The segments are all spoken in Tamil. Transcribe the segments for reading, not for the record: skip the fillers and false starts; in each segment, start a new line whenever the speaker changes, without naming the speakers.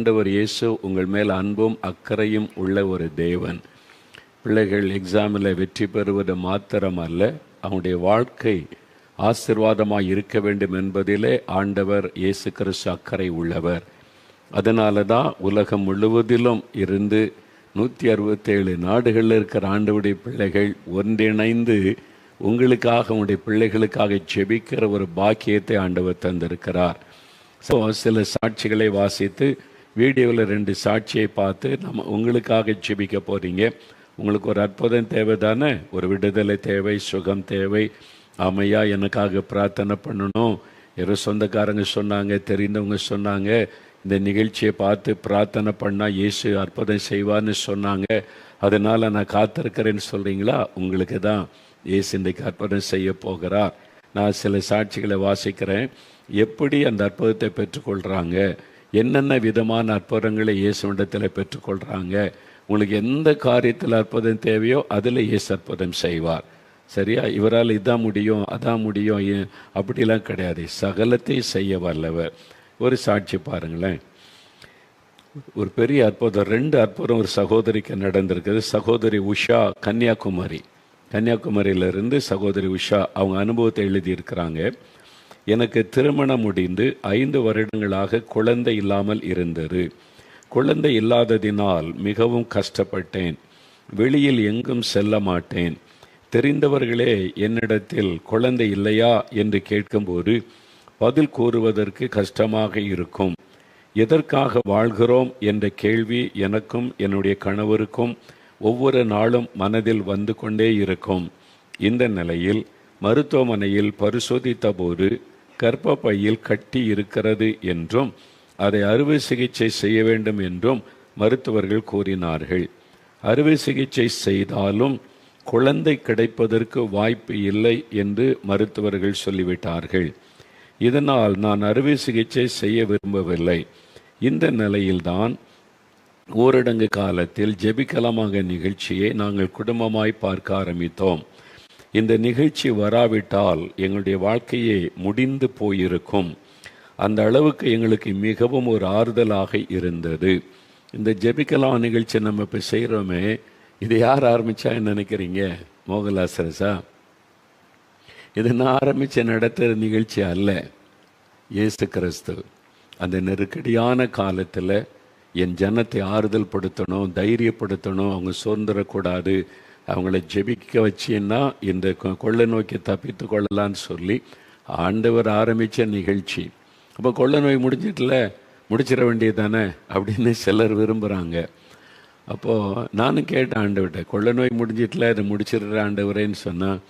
ஆண்டவர் இயேசு உங்கள் மேல் அன்பும் அக்கறையும் உள்ள ஒரு தேவன். பிள்ளைகள் எக்ஸாமில் வெற்றி பெறுவது மாத்திரம் அல்ல, அவனுடைய வாழ்க்கை ஆசீர்வாதமாக இருக்க வேண்டும் என்பதிலே ஆண்டவர் இயேசு கிறிஸ்து அக்கறை உள்ளவர். அதனால தான் உலகம் முழுவதிலும் இருந்து 167 நாடுகளில் இருக்கிற ஆண்டவருடைய பிள்ளைகள் ஒன்றிணைந்து உங்களுக்காக உங்களுடைய பிள்ளைகளுக்காக ஜெபிக்கிற ஒரு பாக்கியத்தை ஆண்டவர் தந்திருக்கிறார். ஸோ சில சாட்சிகளை வாசித்து வீடியோவில் 2 சாட்சியை பார்த்து நம்ம உங்களுக்காக ஜெபிக்க போகிறீங்க. உங்களுக்கு ஒரு அற்புதம் தேவை தானே, ஒரு விடுதலை தேவை, சுகம் தேவை. ஆமையா எனக்காக பிரார்த்தனை பண்ணணும். யாரோ சொந்தக்காரங்க சொன்னாங்க, தெரிந்தவங்க சொன்னாங்க, இந்த நிகழ்ச்சியை பார்த்து பிரார்த்தனை பண்ணால் இயேசு அற்புதம் செய்வான்னு சொன்னாங்க, அதனால் நான் காத்திருக்கிறேன்னு சொல்கிறீங்களா? உங்களுக்கு தான் இயேசு இன்றைக்கு அற்புதம் செய்ய போகிறார். நான் சில சாட்சிகளை வாசிக்கிறேன். எப்படி அந்த அற்புதத்தை பெற்றுக்கொள்கிறாங்க, என்னென்ன விதமான அற்புதங்களை இயேசுவிடத்தில் பெற்றுக்கொள்கிறாங்க. உங்களுக்கு எந்த காரியத்தில் அற்புதம் தேவையோ அதில் இயேசு அற்புதம் செய்வார். சரியா? இவரால் இதான் முடியும் அதான் முடியும் அப்படிலாம் கிடையாது. சகலத்தையும் செய்ய வல்லவர். ஒரு சாட்சி பாருங்களேன். ஒரு பெரிய அற்புதம், 2 அற்புதம் ஒரு சகோதரிக்கு நடந்திருக்குது. சகோதரி உஷா கன்னியாகுமரியிலிருந்து சகோதரி உஷா அவங்க அனுபவத்தை எழுதியிருக்கிறாங்க. எனக்கு திருமணம் முடிந்து 5 வருடங்களாக குழந்தை இல்லாமல் இருந்தது. குழந்தை இல்லாததினால் மிகவும் கஷ்டப்பட்டேன். வெளியில் எங்கும் செல்ல மாட்டேன். தெரிந்தவர்களே என்னிடத்தில் குழந்தை இல்லையா என்று கேட்கும்போது பதில் கூறுவதற்கு கஷ்டமாக இருக்கும். எதற்காக வாழ்கிறோம் என்ற கேள்வி எனக்கும் என்னுடைய கணவருக்கும் ஒவ்வொரு நாளும் மனதில் வந்து கொண்டே இருக்கும். இந்த நிலையில் மருத்துவமனையில் பரிசோதித்த போது கர்ப்பப்பையில் கட்டி இருக்கிறது என்றும் அதை அறுவை சிகிச்சை செய்ய வேண்டும் என்றும் மருத்துவர்கள் கூறினார்கள். அறுவை சிகிச்சை செய்தாலும் குழந்தை கிடைப்பதற்கு வாய்ப்பு இல்லை என்று மருத்துவர்கள் சொல்லிவிட்டார்கள். இதனால் நான் அறுவை சிகிச்சை செய்ய விரும்பவில்லை. இந்த நிலையில்தான் ஊரடங்கு காலத்தில் ஜெபிக்கலாமாக நிகழ்ச்சியை நாங்கள் குடும்பமாய் பார்க்க ஆரம்பித்தோம். இந்த நிகழ்ச்சி வராவிட்டால் எங்களுடைய வாழ்க்கையே முடிந்து போயிருக்கும். அந்த அளவுக்கு எங்களுக்கு மிகவும் ஒரு ஆறுதலாக இருந்தது. இந்த ஜெபிக்கலாம் நிகழ்ச்சி நம்ம இப்போ செய்கிறோமே, இது யார் ஆரம்பித்தான்னு நினைக்கிறீங்க? மோகலாசரசா? இது நான் ஆரம்பித்த நடத்துகிற நிகழ்ச்சி அல்ல, இயேசு கிறிஸ்து. அந்த நெருக்கடியான காலத்தில் என் ஜனத்தை ஆறுதல் படுத்தணும், தைரியப்படுத்தணும், அவங்க சோர்ந்துடக்கூடாது, அவங்கள ஜெபிக்க வச்சின்னா இந்த கொள்ளை நோக்கி தப்பித்து கொள்ளலான்னு சொல்லி ஆண்டவர் ஆரம்பித்த நிகழ்ச்சி. அப்போ கொள்ளை நோய் முடிச்சிட வேண்டியது தானே அப்படின்னு சிலர் விரும்புகிறாங்க. அப்போது நானும் கேட்டேன் ஆண்டவர்கிட்ட, கொள்ளை நோய் முடிஞ்சிட்டல, இதை முடிச்சிடுற ஆண்டவரேன்னு சொன்னால்,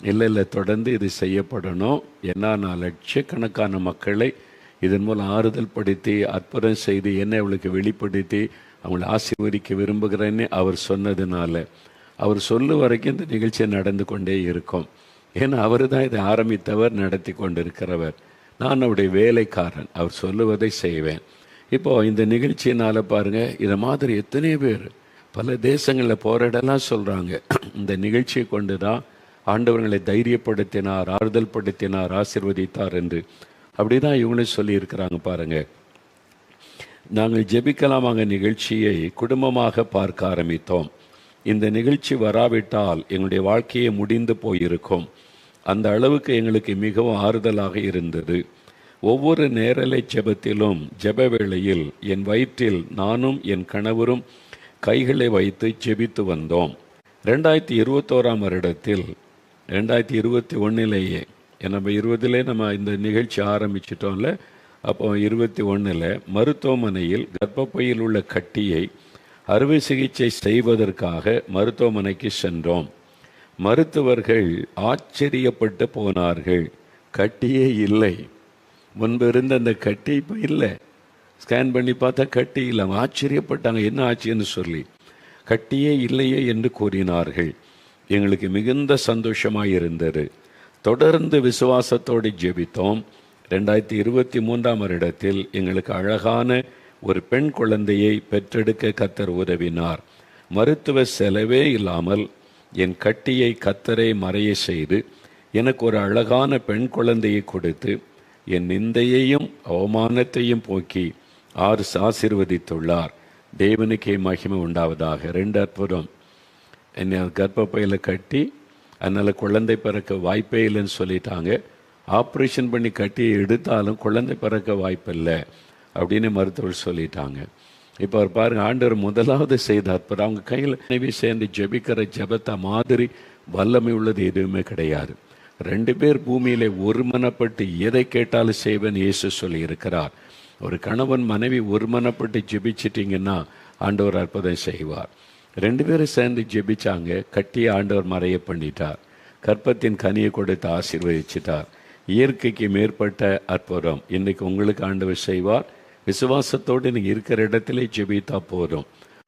இல்லை தொடர்ந்து இது செய்யப்படணும். ஏன்னா நான் லட்சக்கணக்கான மக்களை இதன் மூலம் ஆறுதல் படுத்தி அற்புதம் செய்து என்னை அவளுக்கு வெளிப்படுத்தி அவங்களை ஆசீர்வதிக்க விரும்புகிறேன்னு அவர் சொன்னதுனால, அவர் சொல்லும் வரைக்கும் இந்த நிகழ்ச்சி நடந்து கொண்டே இருக்கும். ஏன்னா அவர் தான் இதை ஆரம்பித்தவர், நடத்தி கொண்டிருக்கிறவர். நான் அவருடைய வேலைக்காரன், அவர் சொல்லுவதை செய்வேன். இப்போது இந்த நிகழ்ச்சியினால் பாருங்கள், இதை மாதிரி எத்தனையோ பேர் பல தேசங்களில் போராடலாம் சொல்கிறாங்க. இந்த நிகழ்ச்சியை கொண்டு தான் ஆண்டவர்களை தைரியப்படுத்தினார், ஆறுதல் படுத்தினார், ஆசீர்வதித்தார் என்று. அப்படி தான் இவங்களும் சொல்லியிருக்கிறாங்க. பாருங்கள், நாங்கள் ஜெபிக்கலாமாக நிகழ்ச்சியை குடும்பமாக பார்க்க ஆரம்பித்தோம். இந்த நிகழ்ச்சி வராவிட்டால் எங்களுடைய வாழ்க்கையே முடிந்து போயிருக்கும். அந்த அளவுக்கு எங்களுக்கு மிகவும் ஆறுதலாக இருந்தது. ஒவ்வொரு நேரலை ஜெபத்திலும் ஜெப வேளையில் என் வயிற்றில் நானும் என் கணவரும் கைகளை வைத்து ஜெபித்து வந்தோம். 2021 வருடத்தில் 2021 நம்ம 20 நம்ம இந்த நிகழ்ச்சி ஆரம்பிச்சிட்டோம்ல. அப்போ 21 மருத்துவமனையில் கர்ப்பப்பையில் உள்ள கட்டியை அறுவை சிகிச்சை செய்வதற்காக மருத்துவமனைக்கு சென்றோம். மருத்துவர்கள் ஆச்சரியப்பட்டு போனார்கள். கட்டியே இல்லை. முன்பு இருந்த அந்த கட்டி இப்போ இல்லை. ஸ்கேன் பண்ணி பார்த்தா கட்டி இல்லை. ஆச்சரியப்பட்டாங்க, என்ன ஆச்சுன்னு சொல்லி. கட்டியே இல்லையே என்று கூறினார்கள். எங்களுக்கு மிகுந்த சந்தோஷமாக இருந்தது. தொடர்ந்து விசுவாசத்தோடு ஜெபித்தோம். 2023 வருடத்தில் எங்களுக்கு அழகான ஒரு பெண் குழந்தையை பெற்றெடுக்க கர்த்தர் உதவினார். மருத்துவ செலவே இல்லாமல் என் கட்டியை கர்த்தரே மறைய செய்து எனக்கு ஒரு அழகான பெண் குழந்தையை கொடுத்து என் நிந்தையையும் அவமானத்தையும் போக்கி ஆசீர்வதித்துள்ளார். தேவனுக்கே மகிமை உண்டாவதாக. 2 அற்புதம். என்னை கர்ப்பப்பையில் கட்டி அதனால் குழந்தை பிறக்க வாய்ப்பே இல்லைன்னு சொல்லிட்டாங்க. ஆப்ரேஷன் பண்ணி கட்டி எடுத்தாலும் குழந்தை பிறக்க வாய்ப்பில்லை அப்படின்னு மருத்துவர் சொல்லிட்டாங்க. இப்போ அவர் பாருங்க, ஆண்டவர் முதலாவது செய்த அற்புதம். அவங்க கையில் மனைவி சேர்ந்து ஜெபிக்கிற ஜெபத்தை மாதிரி வல்லமை உள்ளது எதுவுமே கிடையாது. 2 பேர் பூமியிலே ஒருமனப்பட்டு எதை கேட்டாலும் செய்வேன் இயேசு சொல்லி இருக்கிறார். ஒரு கணவன் மனைவி ஒருமனப்பட்டு ஜெபிச்சிட்டிங்கன்னா ஆண்டவர் அற்புதம் செய்வார். 2 பேரும் சேர்ந்து ஜெபிச்சாங்க. கட்டிய ஆண்டவர் மறைய பண்ணிட்டார். கற்பத்தின் கனியை கொடுத்து ஆசீர்வதிச்சிட்டார். இயற்கைக்கு மேற்பட்ட அற்புதம் இன்னைக்கு உங்களுக்கு ஆண்டவர் செய்வார். விசுவாசத்தோடு நீங்கள் இருக்கிற இடத்துல ஜெபித்தா போதும்.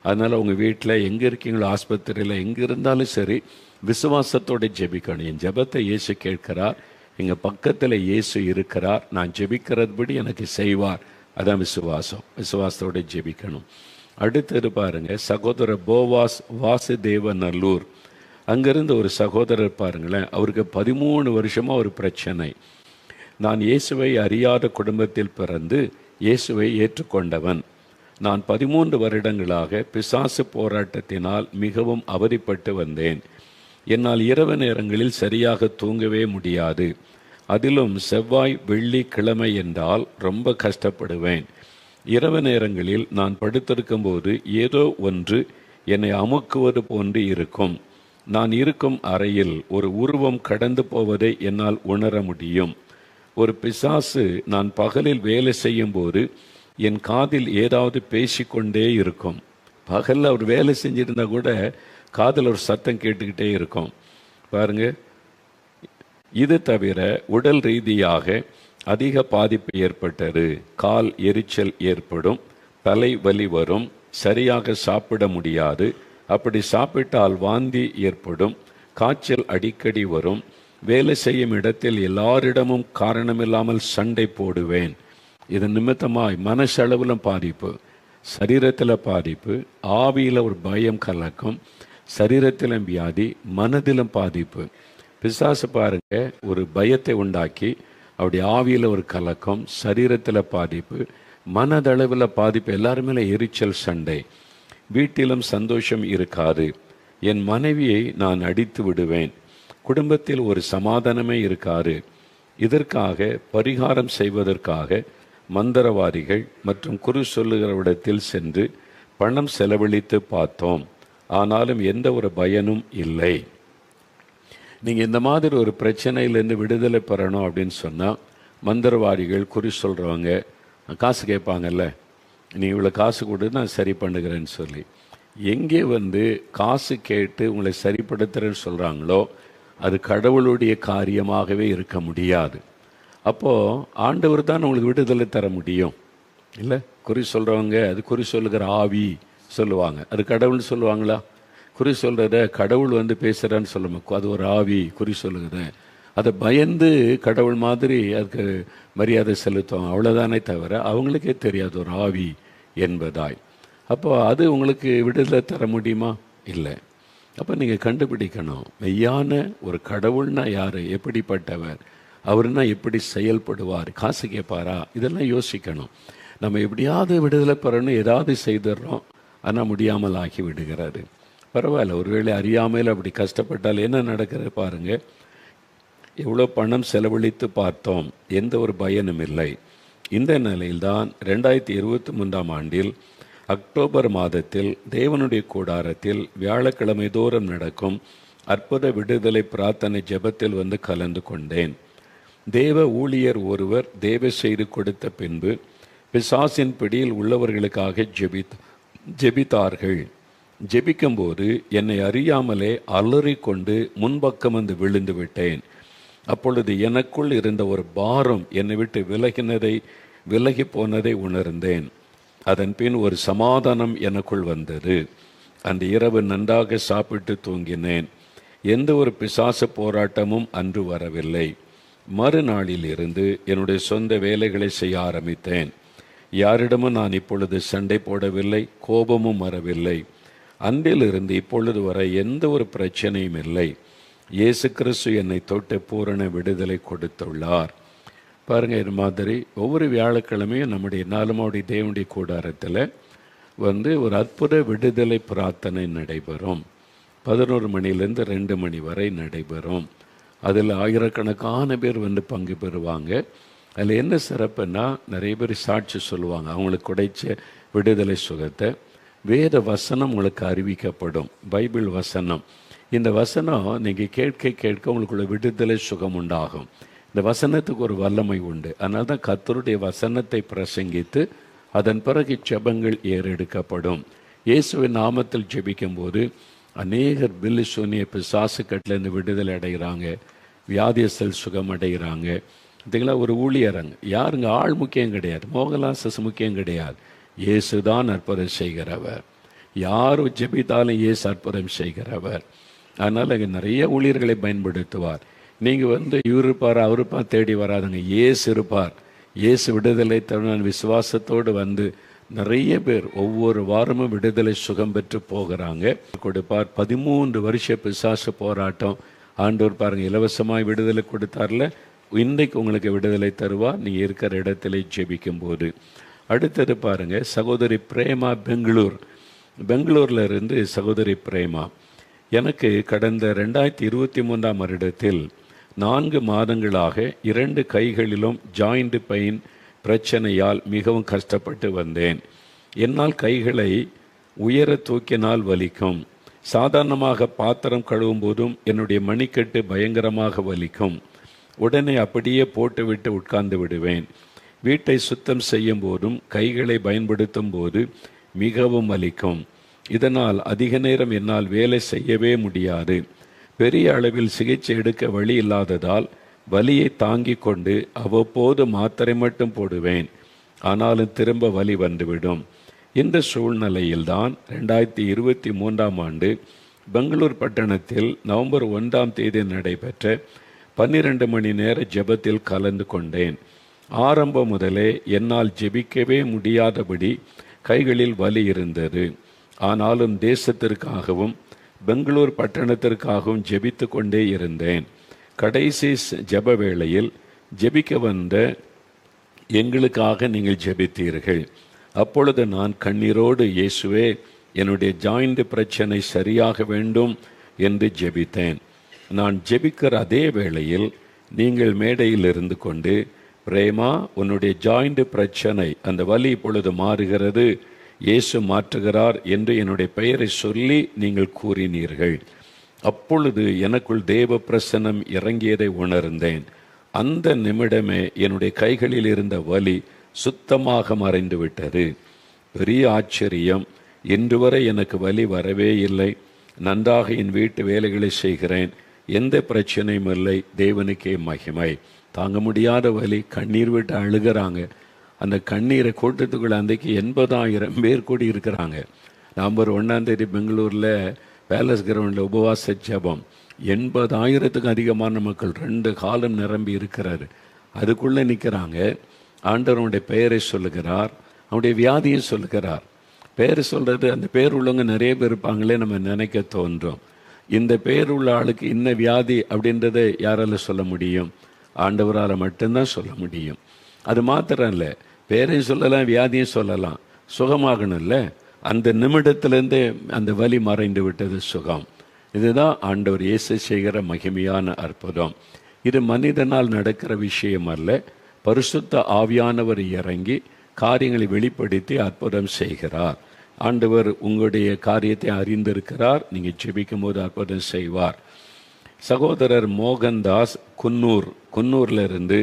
அதனால் உங்கள் வீட்டில் எங்கே இருக்கீங்களோ, ஆஸ்பத்திரியில் எங்கே இருந்தாலும் சரி, விசுவாசத்தோடு ஜெபிக்கணும். என் ஜெபத்தை இயேசு கேட்கிறார், எங்கள் பக்கத்தில் இயேசு இருக்கிறார், நான் ஜெபிக்கிறதுபடி எனக்கு செய்வார். அதான் விசுவாசம். விசுவாசத்தோடு ஜெபிக்கணும். அடுத்தது பாருங்க, சகோதரர் போவாஸ் வாசுதேவநல்லூர். அங்கிருந்து ஒரு சகோதரர் பாருங்களேன், அவருக்கு 13 வருஷமாக ஒரு பிரச்சனை. நான் இயேசுவை அறியாத குடும்பத்தில் பிறந்து இயேசுவை ஏற்றுக்கொண்டவன். நான் 13 வருடங்களாக பிசாசு போராட்டத்தினால் மிகவும் அவதிப்பட்டு வந்தேன். என்னால் இரவு நேரங்களில் சரியாக தூங்கவே முடியாது. அதிலும் செவ்வாய் வெள்ளி கிழமை என்றால் ரொம்ப கஷ்டப்படுவேன். இரவு நேரங்களில் நான் படுத்திருக்கும் போது ஏதோ ஒன்று என்னை அமுக்குவது போன்று இருக்கும். நான் இருக்கும் அறையில் ஒரு உருவம் கடந்து போவதை என்னால் உணர முடியும். ஒரு பிசாசு நான் பகலில் வேலை செய்யும் போது என் காதில் ஏதாவது பேசிக்கொண்டே இருக்கும். பகலில் அவர் வேலை செஞ்சிருந்தா கூட காதில் ஒரு சத்தம் கேட்டுக்கிட்டே இருக்கும் பாருங்க. இது தவிர உடல் ரீதியாக அதிக பாதிப்பு ஏற்பட்டது. கால் எரிச்சல் ஏற்படும், தலை வலி வரும், சரியாக சாப்பிட முடியாது, அப்படி சாப்பிட்டால் வாந்தி ஏற்படும், காய்ச்சல் அடிக்கடி வரும், வேலை செய்யும் இடத்தில் எல்லாரிடமும் காரணமில்லாமல் சண்டை போடுவேன். இது நிமித்தமாய் மனசளவிலும் பாதிப்பு, சரீரத்தில் பாதிப்பு, ஆவியில் ஒரு பயம் கலக்கம், சரீரத்திலும் வியாதி, மனதிலும் பாதிப்பு. பிசாசு பாருங்க, ஒரு பயத்தை உண்டாக்கி அப்படி ஆவியில் ஒரு கலக்கம், சரீரத்தில் பாதிப்பு, மனதளவில் பாதிப்பு, எல்லாருமே எரிச்சல், சண்டை. வீட்டிலும் சந்தோஷம் இருக்காது. என் மனைவியை நான் அடித்து விடுவேன். குடும்பத்தில் ஒரு சமாதானமே இருக்காது. இதற்காக பரிகாரம் செய்வதற்காக மந்திரவாதிகள் மற்றும் குறி சொல்லுகிறவிடத்தில் சென்று பணம் செலவழித்து பார்த்தோம். ஆனாலும் எந்த ஒரு பயனும் இல்லை. நீங்கள் இந்த மாதிரி ஒரு பிரச்சனையிலேருந்து விடுதலை பெறணும் அப்படின்னு சொன்னால் மந்திரவாதிகள் குறி சொல்கிறவங்க காசு கேட்பாங்கல்ல, நீ இவ்வளோ காசு கொடு நான் சரி பண்ணுகிறேன்னு சொல்லி, எங்கே காசு கேட்டு உங்களை சரிப்படுத்துகிறேன்னு சொல்கிறாங்களோ அது கடவுளுடைய காரியமாகவே இருக்க முடியாது. அப்போது ஆண்டவர் தான் உங்களுக்கு விடுதலை தர முடியும் இல்லை. குறி சொல்கிறவங்க அது குறி சொல்லுகிற ஆவி சொல்லுவாங்க, அது கடவுள்னு சொல்லுவாங்களா? குறி சொல்கிறத கடவுள் பேசுகிறான்னு சொல்லுமா? அது ஒரு ஆவி குறி சொல்லுகிறத, அதை பயந்து கடவுள் மாதிரி அதுக்கு மரியாதை செலுத்தும், அவ்வளோதானே தவிர அவங்களுக்கே தெரியாது ஒரு ஆவி என்பதாய். அப்போ அது உங்களுக்கு விடுதலை தர முடியுமா? இல்லை. அப்போ நீங்கள் கண்டுபிடிக்கணும், மெய்யான ஒரு கடவுள்னா யார், எப்படிப்பட்டவர், அவர்னா எப்படி செயல்படுவார், காசு கேட்பாரா, இதெல்லாம் யோசிக்கணும். நம்ம எப்படியாவது விடுதலை பெறணும், ஏதாவது செய்துடுறோம், ஆனால் முடியாமல் ஆகி விடுகிறாரு. பரவாயில்ல, ஒருவேளை அறியாமையில் அப்படி கஷ்டப்பட்டால் என்ன நடக்கிறது பாருங்கள். எவ்வளோ பணம் செலவழித்து பார்த்தோம், எந்த ஒரு பயனும் இல்லை. இந்த நிலையில்தான் 2023ஆம் ஆண்டில் அக்டோபர் மாதத்தில் தேவனுடைய கூடாரத்தில் வியாழக்கிழமை தோறும் நடக்கும் அற்புத விடுதலை பிரார்த்தனை ஜெபத்தில் கலந்து கொண்டேன். தேவ ஊழியர் ஒருவர் தேவ செய்து கொடுத்த பின்பு பிசாசின் பிடியில் உள்ளவர்களுக்காக ஜெபித்தார்கள். ஜெபிக்கும்போது என்னை அறியாமலே அலறிக்கொண்டு முன்பக்கம் விழுந்து விட்டேன். அப்பொழுது எனக்குள் இருந்த ஒரு பாரம் என்னை விட்டு விலகி போனதை உணர்ந்தேன். அதன் பின் ஒரு சமாதானம் எனக்குள் வந்தது. அந்த இரவு நன்றாக சாப்பிட்டு தூங்கினேன். எந்த ஒரு பிசாசு போராட்டமும் அன்று வரவில்லை. மறுநாளில் இருந்து என்னுடைய சொந்த வேலைகளை செய்ய ஆரம்பித்தேன். யாரிடமும் நான் இப்பொழுது சண்டை போடவில்லை, கோபமும் வரவில்லை. அன்றிலிருந்து இப்பொழுது வரை எந்த ஒரு பிரச்சனையும் இல்லை. இயேசு கிறிஸ்து என்னை தொட்டு பூரண விடுதலை கொடுத்துள்ளார். பாருங்கள், இது மாதிரி ஒவ்வொரு வியாழக்கிழமையும் நம்முடைய நாலுமாவுடைய தேவனுடைய கூடாரத்தில் ஒரு அற்புத விடுதலை பிரார்த்தனை நடைபெறும். 11 மணிலேருந்து 2 மணி வரை நடைபெறும். அதில் ஆயிரக்கணக்கான பேர் பங்கு பெறுவாங்க. அதில் என்ன சிறப்புன்னா, நிறைய பேர் சாட்சி சொல்லுவாங்க அவங்களுக்கு கிடைச்ச விடுதலை சுகத்தை. வேத வசனம் உங்களுக்கு அறிவிக்கப்படும், பைபிள் வசனம். இந்த வசனம் நீங்கள் கேட்க கேட்க உங்களுக்குள்ள விடுதலை சுகம் உண்டாகும். இந்த வசனத்துக்கு ஒரு வல்லமை உண்டு. அதனால தான் கர்த்தருடைய வசனத்தை பிரசங்கித்து அதன் பிறகு ஜெபங்கள் ஏறெடுக்கப்படும். இயேசுவின் நாமத்தில் ஜெபிக்கும் போது அநேகர் பில்லி சூனிய பிசாசு கட்டிலேருந்து விடுதலை அடைகிறாங்க, வியாதியஸ்தல் சுகம் அடைகிறாங்க. இதுங்களா ஒரு ஊழியரங்க யாருங்க, ஆள் முக்கியம் கிடையாது, மோகலாசஸ் முக்கியம் கிடையாது. இயேசு தான் அற்புதம் செய்கிறவர். யாரும் ஜெபித்தாலும் இயேசு அற்புதம் செய்கிறவர். அதனால் இங்கே நிறைய ஊழியர்களை பயன்படுத்துவார். நீங்கள் இவர் இருப்பார் அவருப்பார் தேடி வராதுங்க, இயேசு இருப்பார். இயேசு விடுதலை தருண விசுவாசத்தோடு நிறைய பேர் ஒவ்வொரு வாரமும் விடுதலை சுகம் பெற்று போகிறாங்க. கொடுப்பார். 13 வருஷ பிசாசு போராட்டம் ஆண்டவர் பாருங்கள் இலவசமாய் விடுதலை கொடுத்தார்ல. இன்றைக்கு உங்களுக்கு விடுதலை தருவார், நீங்கள் இருக்கிற இடத்துல ஜெபிக்கும் போது. அடுத்தது பாருங்கள், சகோதரி பிரேமா பெங்களூரில் இருந்து சகோதரி பிரேமா, எனக்கு கடந்த 2023 வருடத்தில் 4 மாதங்களாக 2 கைகளிலும் ஜாயிண்ட் பெயின் பிரச்சனையால் மிகவும் கஷ்டப்பட்டு வந்தேன். என்னால் கைகளை உயர தூக்கினால் வலிக்கும். சாதாரணமாக பாத்திரம் கழுவும் போதும் என்னுடைய மணிக்கட்டு பயங்கரமாக வலிக்கும். உடனே அப்படியே போட்டுவிட்டு உட்கார்ந்து விடுவேன். வீட்டை சுத்தம் செய்யும் போதும் கைகளை பயன்படுத்தும் போது மிகவும் வலிக்கும். இதனால் அதிக நேரம் என்னால் வேலை செய்யவே முடியாது. பெரிய அளவில் சிகிச்சை எடுக்க வழி இல்லாததால் வலியை தாங்கி கொண்டு அவ்வப்போது மாத்திரை மட்டும் போடுவேன். ஆனாலும் திரும்ப வலி வந்துவிடும். இந்த சூழ்நிலையில்தான் 2023 பெங்களூர் பட்டணத்தில் நவம்பர் 1 நடைபெற்ற 12 மணி நேர ஜெபத்தில் கலந்து கொண்டேன். ஆரம்பம் முதலே என்னால் ஜெபிக்கவே முடியாதபடி கைகளில் வலி இருந்தது. ஆனாலும் தேசத்திற்காகவும் பெங்களூர் பட்டணத்திற்காகவும் ஜெபித்து கொண்டே இருந்தேன். கடைசி ஜெப வேளையில் ஜெபிக்க வந்த எங்களுக்காக நீங்கள் ஜெபித்தீர்கள். அப்பொழுது நான் கண்ணீரோடு, இயேசுவே என்னுடைய ஜாயிண்ட் பிரச்சனை சரியாக வேண்டும் என்று ஜெபித்தேன். நான் ஜெபிக்கிற அதே வேளையில் நீங்கள் மேடையில் இருந்து கொண்டு, பிரேமா உன்னுடைய ஜாயிண்ட் பிரச்சனை அந்த வலி இப்பொழுது மாறுகிறது, இயேசு மாற்றுகிறார் என்று என்னுடைய பெயரை சொல்லி நீங்கள் கூறினீர்கள். அப்பொழுது எனக்குள் தேவ பிரசன்னம் இறங்கியதை உணர்ந்தேன். அந்த நிமிடமே என்னுடைய கைகளில் இருந்த வலி சுத்தமாக மறைந்து விட்டது. பெரிய ஆச்சரியம், இன்று வரை எனக்கு வலி வரவே இல்லை. நன்றாக என் வீட்டு வேலைகளை செய்கிறேன், எந்த பிரச்சனையும் இல்லை. தேவனுக்கே மகிமை. தாங்க முடியாத வலி, கண்ணீர் விட்டு அழுகிறாங்க. அந்த கண்ணீரை கூட்டத்துக்குள்ள அன்றைக்கு 80,000 பேர் கூடி இருக்கிறாங்க. நவம்பர் 1 பெங்களூரில் பேலஸ் கிரவுண்டில் உபவாச ஜெபம். 80,000த்துக்கும் அதிகமான மக்கள் 2 காலம் நிரம்பி இருக்கிறாரு. அதுக்குள்ளே நிற்கிறாங்க. ஆண்டவருடைய பெயரை சொல்லுகிறார், அவனுடைய வியாதியை சொல்லுகிறார். பெயர் சொல்கிறது, அந்த பேர் உள்ளவங்க நிறைய பேர் இருப்பாங்களே நம்ம நினைக்க தோன்றும். இந்த பேர் உள்ள ஆளுக்கு இன்ன வியாதி அப்படின்றத யாரால சொல்ல முடியும்? ஆண்டவரால் மட்டும்தான் சொல்ல முடியும். அது மாத்திரம் இல்லை, பேரையும் சொல்லலாம், வியாதியும் சொல்லலாம். சுகமாகணும்ல. அந்த நிமிடத்திலேருந்தே அந்த வலி மறைந்து விட்டது, சுகம். இதுதான் ஆண்டவர் இயேசு செய்கிற மகிமையான அற்புதம். இது மனிதனால் நடக்கிற விஷயம் அல்ல. பரிசுத்த ஆவியானவர் இறங்கி காரியங்களை வெளிப்படுத்தி அற்புதம் செய்கிறார். ஆண்டவர் உங்களுடைய காரியத்தை அறிந்திருக்கிறார். நீங்கள் ஜெபிக்கும் போது அற்புதம் செய்வார். சகோதரர் மோகன்தாஸ் குன்னூரில் இருந்து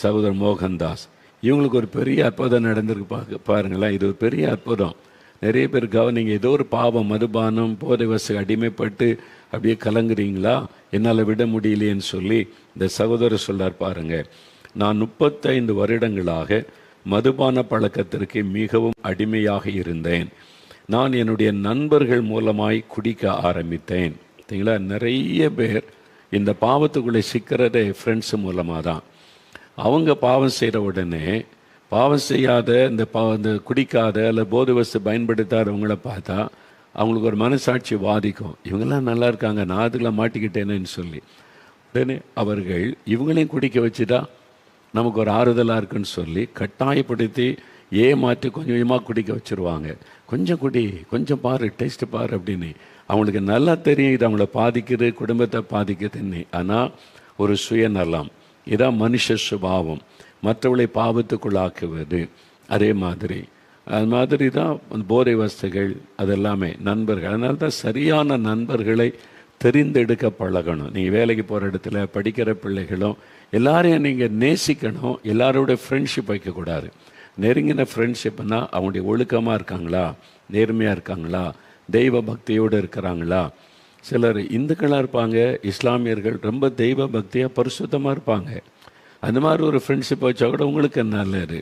சகோதரர் மோகன்தாஸ், இவங்களுக்கு ஒரு பெரிய அற்புதம் நடந்திருக்கு. பாருங்களேன், இது ஒரு பெரிய அற்புதம். நிறைய பேர் கவனிங்க, ஏதோ ஒரு பாவம், மதுபானம், போதை வசு அடிமைப்பட்டு அப்படியே கலங்குறீங்களா, என்னால் விட முடியலையேன்னு சொல்லி இந்த சகோதரர் சொல்றார் பாருங்க. நான் 35 வருடங்களாக மதுபான பழக்கத்திற்கு மிகவும் அடிமையாக இருந்தேன். நான் என்னுடைய நண்பர்கள் மூலமாய் குடிக்க ஆரம்பித்தேன். சரிங்களா? நிறைய பேர் இந்த பாவத்துக்குள்ளே சிக்கிறதே ஃப்ரெண்ட்ஸ் மூலமாக தான். அவங்க பாவம் செய்கிற உடனே பாவம் செய்யாத இந்த குடிக்காத அல்ல போதை வசு பயன்படுத்தாதவங்கள பார்த்தா அவங்களுக்கு ஒரு மனசாட்சி வாதிக்கும். இவங்கெல்லாம் நல்லா இருக்காங்க, நான் அதுக்கெல்லாம் மாட்டிக்கிட்டேனேன்னு சொல்லி உடனே அவர்கள் இவங்களையும் குடிக்க வச்சுட்டா நமக்கு ஒரு ஆறுதலாக இருக்குன்னு சொல்லி கட்டாயப்படுத்தி ஏமாற்றி கொஞ்சம் கொஞ்சமாக குடிக்க வச்சுருவாங்க. கொஞ்சம் குடி, கொஞ்சம் பாரு, டேஸ்ட்டு பாரு அப்படின்னு. அவங்களுக்கு நல்லா தெரியும் இது அவங்கள பாதிக்குது, குடும்பத்தை பாதிக்குதுன்னு. ஆனால் ஒரு சுயநலம், இதான் மனுஷ சுபாவம், மற்றவர்களை பாவத்துக்குள்ளாக்குவது. அதே மாதிரி அது மாதிரி தான் போதை வஸ்துகள், அதெல்லாமே நண்பர்கள். அதனால தான் சரியான நண்பர்களை தெரிந்தெடுக்க பழகணும். நீங்கள் வேலைக்கு போகிற இடத்துல படிக்கிற பிள்ளைகளும் எல்லாரையும் நீங்கள் நேசிக்கணும். எல்லாரோட ஃப்ரெண்ட்ஷிப் வைக்கக்கூடாது. நெருங்கின ஃப்ரெண்ட்ஷிப்னா அவங்களுடைய ஒழுக்கமாக இருக்காங்களா, நேர்மையாக இருக்காங்களா, தெய்வ பக்தியோடு இருக்கிறாங்களா. சிலர் இந்துக்களாக இருப்பாங்க, இஸ்லாமியர்கள் ரொம்ப தெய்வ பக்தியாக பரிசுத்தமாக இருப்பாங்க. அந்த மாதிரி ஒரு ஃப்ரெண்ட்ஷிப் வச்சா கூட உங்களுக்கு நல்லது.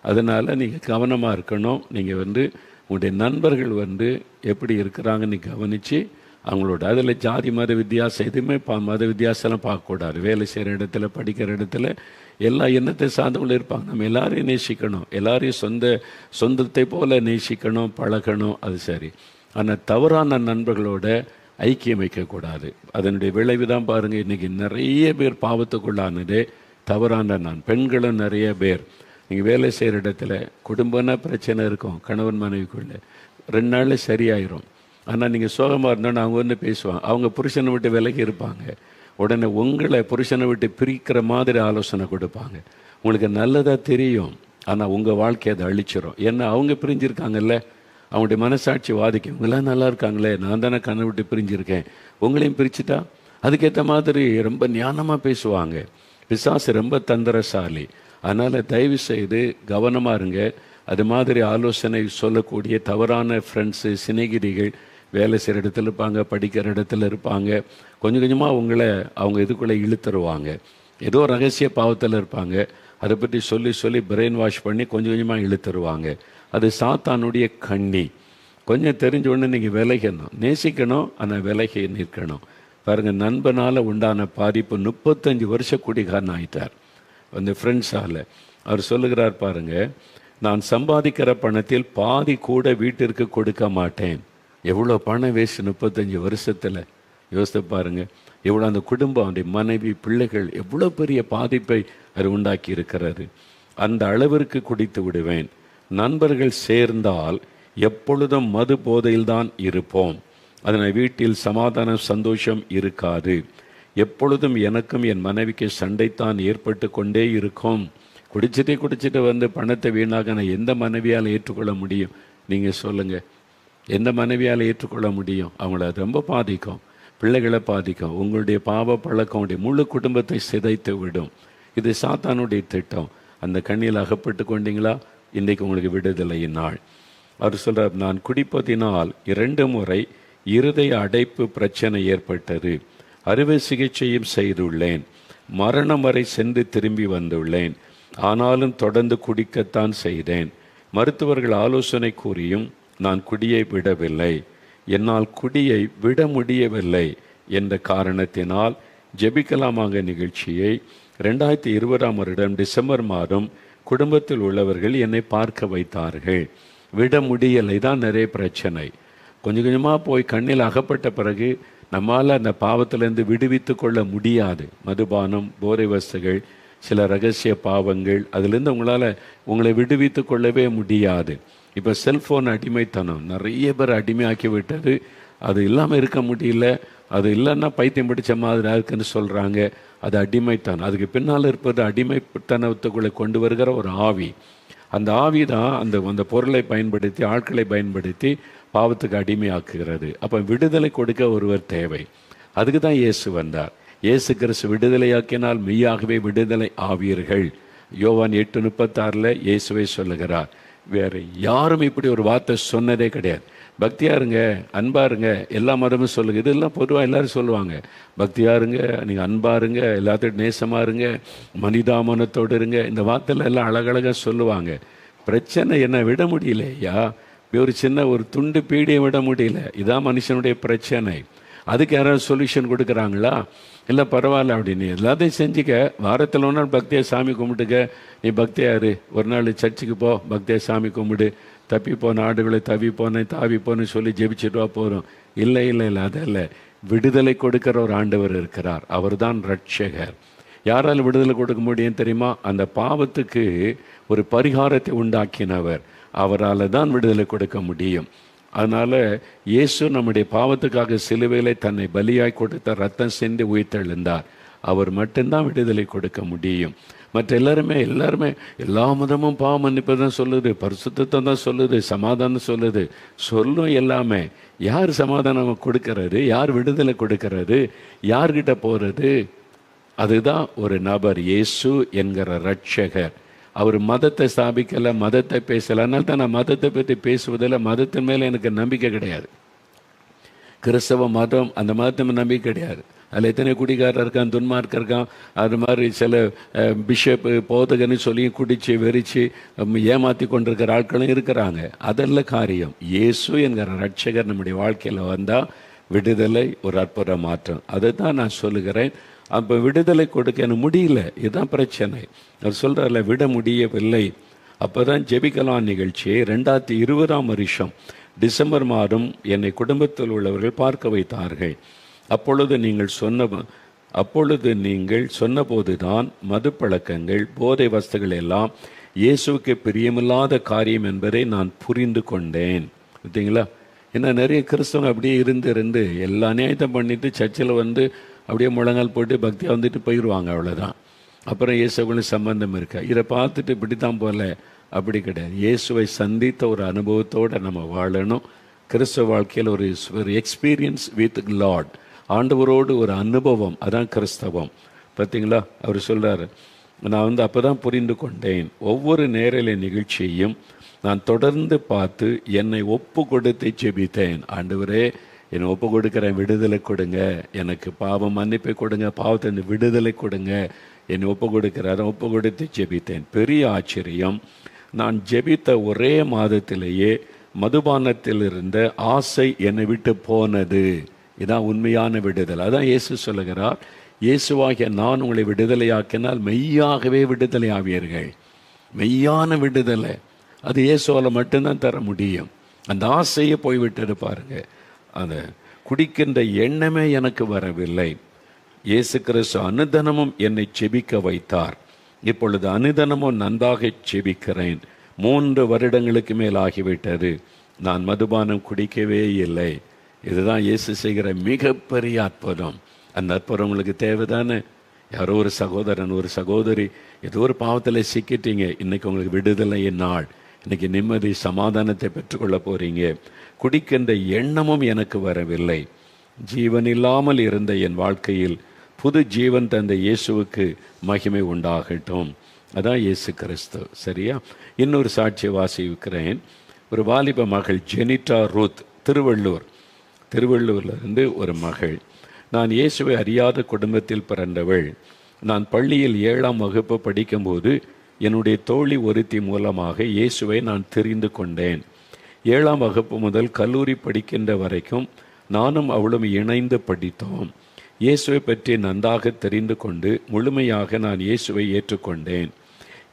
அதனால் நீங்கள் கவனமாக இருக்கணும். நீங்கள் உங்களுடைய நண்பர்கள் எப்படி இருக்கிறாங்கன்னு கவனித்து அவங்களோட அதில் ஜாதி மத வித்தியாசம் எதுவுமே மத வித்தியாசம்லாம் பார்க்கக்கூடாது. வேலை செய்கிற இடத்துல, படிக்கிற இடத்துல எல்லா எண்ணத்தை சார்ந்தவங்களும் இருப்பாங்க. நம்ம எல்லாரையும் நேசிக்கணும், எல்லாரையும் சொந்தத்தை போல் நேசிக்கணும், பழகணும். அது சரி. ஆனால் தவறான நண்பர்களோட ஐக்கியம் வைக்கக்கூடாது. அதனுடைய விளைவு தான் பாருங்கள், இன்றைக்கி நிறைய பேர் பாவத்துக்குள்ளானதே தவறான பெண்களும் நிறைய பேர். நீங்கள் வேலை செய்கிற இடத்துல குடும்பம்னா பிரச்சனை இருக்கும், கணவன் மனைவிக்குள்ளே 2 நாளில் சரியாயிரும். ஆனால் நீங்கள் சோகமாக இருந்தோன்னு அவங்க பேசுவாங்க, அவங்க புருஷனை விட்டு விலகி இருப்பாங்க. உடனே உங்களை புருஷனை விட்டு பிரிக்கிற மாதிரி ஆலோசனை கொடுப்பாங்க. உங்களுக்கு நல்லதாக தெரியும், ஆனால் உங்கள் வாழ்க்கையை அதை அழிச்சிடும். ஏன்னா அவங்க பிரிஞ்சிருக்காங்கல்ல, அவங்களுடைய மனசாட்சி வாதிக்கும். இவங்களாம் நல்லா இருக்காங்களே, நான் தானே கண்ணை விட்டு பிரிஞ்சிருக்கேன், உங்களையும் பிரிச்சுட்டா. அதுக்கேற்ற மாதிரி ரொம்ப ஞானமாக பேசுவாங்க. பிசாசு ரொம்ப தந்திரசாலி. அதனால் தயவு செய்து கவனமாக இருங்க. அது மாதிரி ஆலோசனை சொல்லக்கூடிய தவறான ஃப்ரெண்ட்ஸு, சிநேகிதிகள் வேலை செய்கிற இடத்துல இருப்பாங்க, படிக்கிற இடத்துல இருப்பாங்க. கொஞ்சம் கொஞ்சமாக அவங்க இதுக்குள்ளே இழுத்துருவாங்க. ஏதோ ரகசிய பாவத்தில் இருப்பாங்க, அதை பற்றி சொல்லி பிரெயின் வாஷ் பண்ணி கொஞ்சம் கொஞ்சமாக இழுத்துருவாங்க. அது சாத்தானுடைய கண்ணி. கொஞ்சம் தெரிஞ்ச உடனே நீங்கள் விலகணும், நேசிக்கணும், ஆனால் விலகி நிற்கணும். பாருங்கள், நண்பனால் உண்டான பாதிப்பு 35 வருஷம் குடிகாரன் ஆகிட்டார் அந்த ஃப்ரெண்ட்ஸால். அவர் சொல்லுகிறார் பாருங்கள், நான் சம்பாதிக்கிற பணத்தில் பாதி கூட வீட்டிற்கு கொடுக்க மாட்டேன். எவ்வளோ பணம் வேஸ்ட் 35 வருஷத்தில். யோசித்து பாருங்கள், எவ்வளோ அந்த குடும்பம், அவருடைய மனைவி, பிள்ளைகள் எவ்வளோ பெரிய பாதிப்பை அது உண்டாக்கி இருக்கிறது. அந்த அளவிற்கு குடித்து விடுவேன். நண்பர்கள் சேர்ந்தால் எப்பொழுதும் மது போதையில்தான் இருப்போம். அதனால் வீட்டில் சமாதானம், சந்தோஷம் இருக்காது. எப்பொழுதும் எனக்கும் என் மனைவிக்கு சண்டைத்தான் ஏற்பட்டு கொண்டே இருக்கும். குடிச்சிட்டு பணத்தை வீணாக நான் எந்த மனைவியால் ஏற்றுக்கொள்ள முடியும்? நீங்கள் சொல்லுங்கள், எந்த மனைவியால் ஏற்றுக்கொள்ள முடியும்? அவங்கள ரொம்ப பாதிக்கும், பிள்ளைகளை பாதிக்கும். உங்களுடைய பாவ பழக்கம் உடைய முழு குடும்பத்தை சிதைத்து விடும். இது சாத்தானுடைய திட்டம். அந்த கண்ணியில் அகப்பட்டு கொண்டீங்களா? இன்றைக்கு உங்களுக்கு விடுதலையின் நாள். அவர் சொல்கிறார், நான் குடிப்பதினால் 2 முறை இருதய அடைப்பு பிரச்சனை ஏற்பட்டது. அறுவை சிகிச்சையும் செய்துள்ளேன். மரணம் வரை சென்று திரும்பி வந்துள்ளேன். ஆனாலும் தொடர்ந்து குடிக்கத்தான் செய்தேன். மருத்துவர்கள் ஆலோசனை கூறியும் நான் குடியை விடவில்லை. என்னால் குடியை விட முடியவில்லை என்ற காரணத்தினால் ஜெபிக்கலாமாக நிகழ்ச்சியை 2020ஆம் வருடம் டிசம்பர் மாதம் குடும்பத்தில் உள்ளவர்கள் என்னை பார்க்க வைத்தார்கள். விட முடியலை தான் நிறைய பிரச்சனை. கொஞ்சம் கொஞ்சமாக போய் கண்ணில் அகப்பட்ட பிறகு நம்மால் அந்த பாவத்திலேருந்து விடுவித்து கொள்ள முடியாது. மதுபானம், போதை வஸ்துகள், சில ரகசிய பாவங்கள், அதிலேருந்து உங்களை விடுவித்து கொள்ளவே முடியாது. இப்போ செல்ஃபோன் அடிமைத்தனம் நிறைய பேர் அடிமையாக்கி விட்டது. அது இல்லாமல் இருக்க முடியல. அது இல்லைன்னா பைத்தியம் பிடிச்ச மாதிரி இருக்குன்னு சொல்கிறாங்க. அது அடிமைத்தனம். அதுக்கு பின்னால் இருப்பது அடிமைத்தனத்துக்குள்ளே கொண்டு வருகிற ஒரு ஆவி. அந்த ஆவி தான் அந்த பொருளை பயன்படுத்தி, ஆட்களை பயன்படுத்தி பாவத்துக்கு அடிமையாக்குகிறது. அப்போ விடுதலை கொடுக்க ஒருவர் தேவை. அதுக்கு தான் இயேசு வந்தார். இயேசு கிறிஸ்து விடுதலையாக்கினால் மெய்யாகவே விடுதலை ஆவீர்கள். யோவான் 8:36 இயேசுவை சொல்லுகிறார். வேறு யாரும் இப்படி ஒரு வார்த்தை சொன்னதே கிடையாது. பக்தியா இருங்க, அன்பா இருங்க, எல்லா மதமும் சொல்லுங்க. இதெல்லாம் பொதுவாக எல்லாரும் சொல்லுவாங்க. பக்தியா இருங்க, நீங்கள் அன்பா இருங்க, எல்லாத்தையும் நேசமாக இருங்க, மனிதாமனத்தோடு இருங்க. இந்த வார்த்தையில் எல்லாம் அழகழகாக சொல்லுவாங்க. பிரச்சனை என்ன, விட முடியலையா? ஒரு சின்ன ஒரு துண்டு பீடியை விட முடியல. இதான் மனுஷனுடைய பிரச்சனை. அதுக்கு யாராவது சொல்யூஷன் கொடுக்குறாங்களா? இல்லை, பரவாயில்ல அப்படின்னு எல்லாத்தையும் செஞ்சுக்க. வாரத்தில் ஒரு நாள் பக்தியை சாமி கும்பிட்டுக்க. நீ பக்தியாரு, ஒரு நாள் சர்ச்சுக்கு போ, பக்தியை சாமி கும்பிடு. தப்பி போன ஆடுகளை தவி போனேன் தாவி போனேன்னு சொல்லி ஜெபிச்சுட்டு போகிறோம். இல்லை, அதல்ல. விடுதலை கொடுக்கிற ஒரு ஆண்டவர் இருக்கிறார். அவர் தான் ரட்சகர். யாரால் விடுதலை கொடுக்க முடியும் தெரியுமா? அந்த பாவத்துக்கு ஒரு பரிகாரத்தை உண்டாக்கினவர், அவரால் தான் விடுதலை கொடுக்க முடியும். அதனால் இயேசு நம்முடைய பாவத்துக்காக சிலுவையிலே தன்னை பலியாய் கொடுத்த, ரத்தம் சிந்தி உயிர்த்தெழுந்தார். அவர் மட்டும்தான் விடுதலை கொடுக்க முடியும். மற்ற எல்லாருமே எல்லா மதமும் பாவ மன்னிப்பு தான் சொல்லுது, பரிசுத்தத்தை தான் சொல்லுது, சமாதானம் சொல்லுது, சொல்லும் எல்லாமே. யார் சமாதானம் கொடுக்கறது? யார் விடுதலை கொடுக்கறது? யார்கிட்ட போகிறது? அதுதான் ஒரு நபர், இயேசு என்கிற ரட்சகர். அவர் மதத்தை ஸ்தாபிக்கலை, மதத்தை பேசலை. அதனால தான் நான் மதத்தை பற்றி பேசுவதில், மதத்தின் மேலே எனக்கு நம்பிக்கை கிடையாது. கிறிஸ்தவ மதம், அந்த மதத்தின் நம்பிக்கை கிடையாது. அதில் எத்தனை குடிகாரர் இருக்கான், துன்மார்க்கர் இருக்கான். அது மாதிரி சில பிஷப்பு போதகன்னு சொல்லி குடித்து வெறிச்சு ஏமாற்றி கொண்டிருக்கிற ஆட்களும் இருக்கிறாங்க. அதெல்லாம் காரியம். இயேசு என்கிற ரட்சகர் நம்முடைய வாழ்க்கையில் வந்தால் விடுதலை, ஒரு அற்புத மாற்றம். அதை தான் நான் சொல்லுகிறேன். அப்போ விடுதலை கொடுக்க எனக்கு முடியல, இதுதான் பிரச்சனை. அவர் சொல்கிறார்ல, விட முடியவில்லை. அப்போ தான் ஜெபிக்கலாம் நிகழ்ச்சியை 2020 வருஷம் டிசம்பர் மாதம் என்னை குடும்பத்தில் உள்ளவர்கள் பார்க்க வைத்தார்கள். அப்பொழுது நீங்கள் சொன்னபோது தான் மது பழக்கங்கள், போதை வஸ்துகள் எல்லாம் இயேசுவுக்கு பிரியமில்லாத காரியம் என்பதை நான் புரிந்து கொண்டேன். பார்த்தீங்களா? ஏன்னா நிறைய கிறிஸ்தவங்க அப்படியே இருந்து எல்லா நியாயத்தை பண்ணிட்டு சர்ச்சில் வந்து அப்படியே முழங்கால் போட்டு பக்தியாக வந்துட்டு போயிடுவாங்க, அவ்வளோதான். அப்புறம் இயேசுக்குள்ள சம்பந்தம் இருக்கா? இதை பார்த்துட்டு இப்படித்தான் போல, அப்படி கிடையாது. இயேசுவை சந்தித்த ஒரு அனுபவத்தோடு நம்ம வாழணும். கிறிஸ்தவ வாழ்க்கையில் ஒரு எக்ஸ்பீரியன்ஸ் வித் லார்ட், ஆண்டவரோடு ஒரு அனுபவம், அதான் கிறிஸ்தவம். பார்த்தீங்களா? அவர் சொல்கிறார், நான் அப்போ தான் புரிந்து கொண்டேன். ஒவ்வொரு நேரலை நிகழ்ச்சியையும் நான் தொடர்ந்து பார்த்து என்னை ஒப்பு கொடுத்து ஜெபித்தேன். ஆண்டவரே, என்னை ஒப்பு கொடுக்குறேன், விடுதலை கொடுங்க, எனக்கு பாவம் மன்னிப்பை கொடுங்க, பாவத்தை விடுதலை கொடுங்க, என்னை ஒப்பு கொடுக்குறாரு. ஒப்பு கொடுத்து ஜெபித்தேன். பெரிய ஆச்சரியம், நான் ஜெபித்த ஒரே மாதத்திலேயே மதுபானத்தில் இருந்த ஆசை என்னை விட்டு போனது. இதான் உண்மையான விடுதலை. அதான் இயேசு சொல்லுகிறார், இயேசுவாகிய நான் உங்களை விடுதலையாக்கினால் மெய்யாகவே விடுதலை ஆவீர்கள். மெய்யான விடுதலை அது இயேசுவால் மட்டும்தான் தர முடியும். அந்த ஆசையை போய்விட்டது பாருங்க. அந்த குடிக்கின்ற எண்ணமே எனக்கு வரவில்லை. இயேசு கிறிஸ்து அனுதினமும் என்னை செபிக்க வைத்தார். இப்பொழுது அனுதினமும் நன்றாக செபிக்கிறேன். 3 வருடங்களுக்கு மேல் ஆகிவிட்டது. நான் மதுபானம் குடிக்கவே இல்லை. இதுதான் இயேசு செய்கிற மிகப்பெரிய அற்புதம். அந்த அற்புதம் உங்களுக்கு தேவைதானே? யாரோ ஒரு சகோதரன், ஒரு சகோதரி ஏதோ ஒரு பாவத்தில் சிக்கிட்டீங்க. இன்னைக்கு உங்களுக்கு விடுதலை நாள். இன்னைக்கு நிம்மதி, சமாதானத்தை பெற்றுக்கொள்ள போறீங்க. குடிக்கின்ற எண்ணமும் எனக்கு வரவில்லை. ஜீவன் இல்லாமல் இருந்த என் வாழ்க்கையில் புது ஜீவன் தந்த இயேசுவுக்கு மகிமை உண்டாகட்டும். அதான் இயேசு கிறிஸ்து. சரியா? இன்னொரு சாட்சியை வாசிக்கிறேன். ஒரு வாலிப மகள் ஜெனிட்டா ரூத், திருவள்ளூர்லேருந்து ஒரு மகள். நான் இயேசுவை அறியாத குடும்பத்தில் பிறந்தவள். நான் பள்ளியில் 7ஆம் வகுப்பு படிக்கும்போது என்னுடைய தோழி ஒருத்தி மூலமாக இயேசுவை நான் தெரிந்து கொண்டேன். 7ஆம் வகுப்பு முதல் கல்லூரி படிக்கின்ற வரைக்கும் நானும் அவளும் இணைந்து படித்தோம். இயேசுவை பற்றி நன்றாக தெரிந்து கொண்டு முழுமையாக நான் இயேசுவை ஏற்றுக்கொண்டேன்.